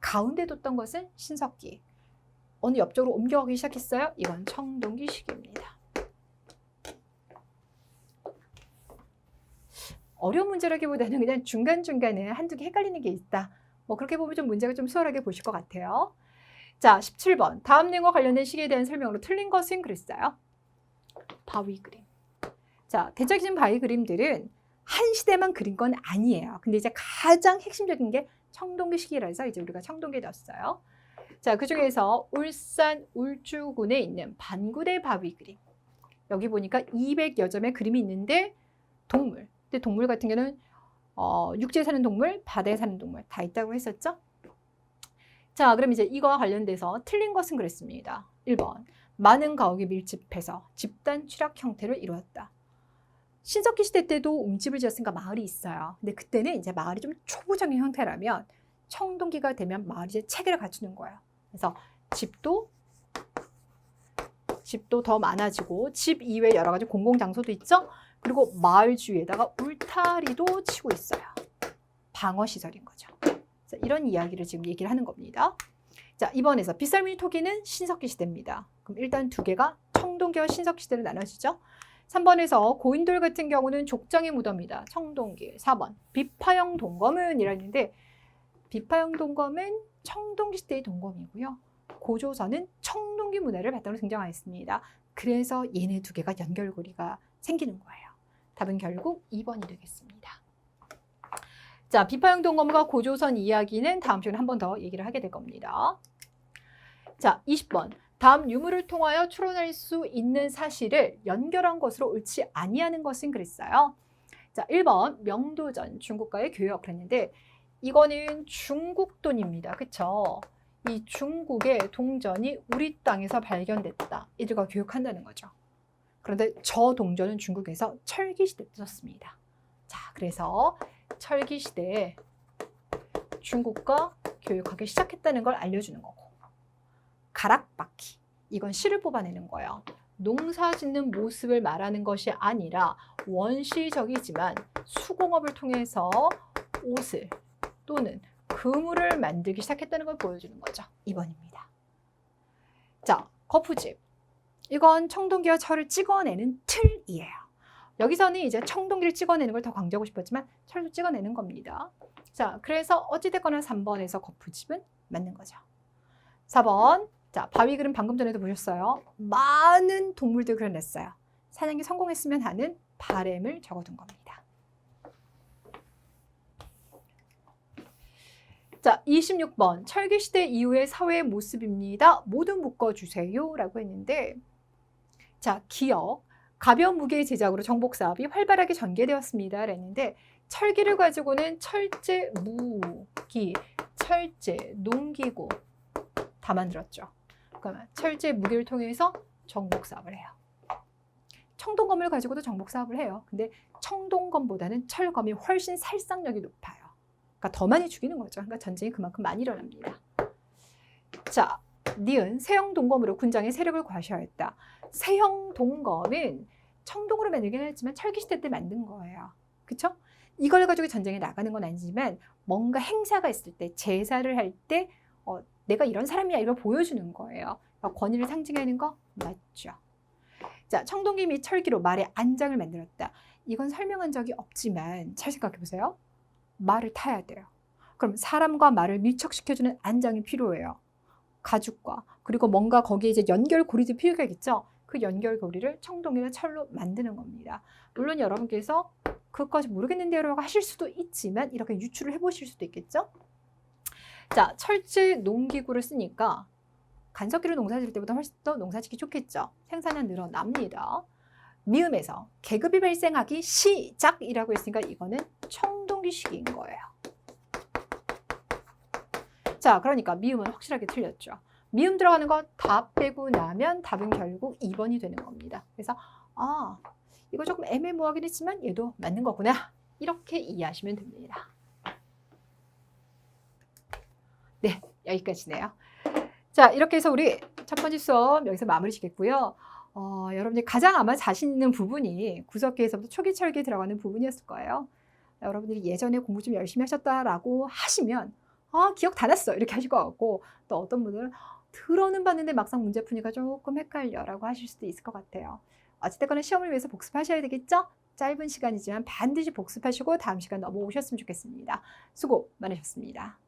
가운데 뒀던 것은 신석기. 어느 옆쪽으로 옮겨가기 시작했어요? 이건 청동기 시기입니다. 어려운 문제라기보다는 그냥 중간중간에 한두 개 헷갈리는 게 있다. 뭐 그렇게 보면 좀 문제가 좀 수월하게 보실 것 같아요. 자, 17번. 다음 내용과 관련된 시기에 대한 설명으로 틀린 것은 그랬어요. 바위 그림. 자, 대략적인 바위 그림들은 한 시대만 그린 건 아니에요. 근데 이제 가장 핵심적인 게 청동기 시기라서 이제 우리가 청동기에 넣었어요. 자, 그 중에서 울산 울주군에 있는 반구대 바위 그림. 여기 보니까 200여 점의 그림이 있는데 동물. 근데 동물 같은 경우는 육지에 사는 동물, 바다에 사는 동물 다 있다고 했었죠. 자, 그럼 이제 이거와 관련돼서 틀린 것은 그랬습니다. 1번. 많은 가옥이 밀집해서 집단 취락 형태를 이루었다. 신석기 시대 때도 움집을 지었으니까 마을이 있어요. 근데 그때는 이제 마을이 좀 초보적인 형태라면 청동기가 되면 마을이 이제 체계를 갖추는 거예요. 그래서 집도 더 많아지고 집 이외에 여러 가지 공공장소도 있죠. 그리고 마을 주위에다가 울타리도 치고 있어요. 방어시설인 거죠. 자, 이런 이야기를 지금 얘기를 하는 겁니다. 자, 이번에서 빗살무늬 토기는 신석기 시대입니다. 그럼 일단 두 개가 청동기와 신석기 시대로 나눠지죠. 3번에서 고인돌 같은 경우는 족장의 무덤이다. 청동기. 4번 비파형 동검은 이라는데 비파형 동검은 청동기 시대의 동검이고요. 고조선은 청동기 문화를 바탕으로 등장하였습니다. 그래서 얘네 두 개가 연결고리가 생기는 거예요. 답은 결국 2번이 되겠습니다. 자, 비파형 동검과 고조선 이야기는 다음 시간에 한 번 더 얘기를 하게 될 겁니다. 자, 20번. 다음 유물을 통하여 추론할 수 있는 사실을 연결한 것으로 옳지 아니하는 것은 그랬어요. 자, 1번 명도전 중국과의 교역 그랬는데 이거는 중국 돈입니다. 그쵸? 이 중국의 동전이 우리 땅에서 발견됐다. 이들과 교역한다는 거죠. 그런데 저 동전은 중국에서 철기시대에 썼습니다. 자, 그래서 철기시대에 중국과 교역하기 시작했다는 걸 알려주는 거고. 가락바퀴. 이건 실을 뽑아내는 거예요. 농사 짓는 모습을 말하는 것이 아니라 원시적이지만 수공업을 통해서 옷을 또는 그물을 만들기 시작했다는 걸 보여주는 거죠. 2번입니다. 자, 거푸집. 이건 청동기와 철을 찍어내는 틀이에요. 여기서는 이제 청동기를 찍어내는 걸 더 강조하고 싶었지만 철도 찍어내는 겁니다. 자, 그래서 어찌됐거나 3번에서 거푸집은 맞는 거죠. 4번. 자, 바위 그림 방금 전에도 보셨어요. 많은 동물들 그려냈어요. 사냥이 성공했으면 하는 바람을 적어둔 겁니다. 자, 26번. 철기시대 이후의 사회의 모습입니다. 모두 묶어주세요. 라고 했는데 자, 기억. 가벼운 무게의 제작으로 정복사업이 활발하게 전개되었습니다. 라는데 철기를 가지고는 철제 무기, 철제 농기구 다 만들었죠. 그러니까 철제 무기를 통해서 정복사업을 해요. 청동검을 가지고도 정복사업을 해요. 근데 청동검보다는 철검이 훨씬 살상력이 높아요. 그러니까 더 많이 죽이는 거죠. 그러니까 전쟁이 그만큼 많이 일어납니다. 자, 니은 세형 동검으로 군장의 세력을 과시하였다. 세형 동검은 청동으로 만들긴 했지만 철기시대 때 만든 거예요. 그쵸? 이걸 가지고 전쟁에 나가는 건 아니지만 뭔가 행사가 있을 때, 제사를 할 때 내가 이런 사람이야 이걸 보여주는 거예요. 그러니까 권위를 상징하는 거 맞죠. 자, 청동기 및 철기로 말의 안장을 만들었다. 이건 설명한 적이 없지만 잘 생각해 보세요. 말을 타야 돼요. 그럼 사람과 말을 밀착시켜주는 안장이 필요해요. 가죽과 그리고 뭔가 거기에 이제 연결고리도 필요하겠죠. 그 연결고리를 청동이나 철로 만드는 겁니다. 물론 여러분께서 그것까지 모르겠는데요라고 하실 수도 있지만 이렇게 유추를 해보실 수도 있겠죠. 자, 철제 농기구를 쓰니까 간섭기로 농사 지을 때보다 훨씬 더 농사 짓기 좋겠죠. 생산은 늘어납니다. 미음에서 계급이 발생하기 시작이라고 했으니까 이거는 청동기 시기인 거예요. 자, 그러니까 미음은 확실하게 틀렸죠. 미음 들어가는 거 다 빼고 나면 답은 결국 2번이 되는 겁니다. 그래서 이거 조금 애매모호하긴 했지만 얘도 맞는 거구나. 이렇게 이해하시면 됩니다. 네, 여기까지네요. 자, 이렇게 해서 우리 첫 번째 수업 여기서 마무리 짓겠고요. 여러분들이 가장 아마 자신 있는 부분이 구석기에서부터 초기 철기에 들어가는 부분이었을 거예요. 여러분들이 예전에 공부 좀 열심히 하셨다라고 하시면 기억 다 났어 이렇게 하실 것 같고, 또 어떤 분들은 들어는 봤는데 막상 문제 푸니까 조금 헷갈려라고 하실 수도 있을 것 같아요. 어쨌든 시험을 위해서 복습하셔야 되겠죠? 짧은 시간이지만 반드시 복습하시고 다음 시간 넘어오셨으면 좋겠습니다. 수고 많으셨습니다.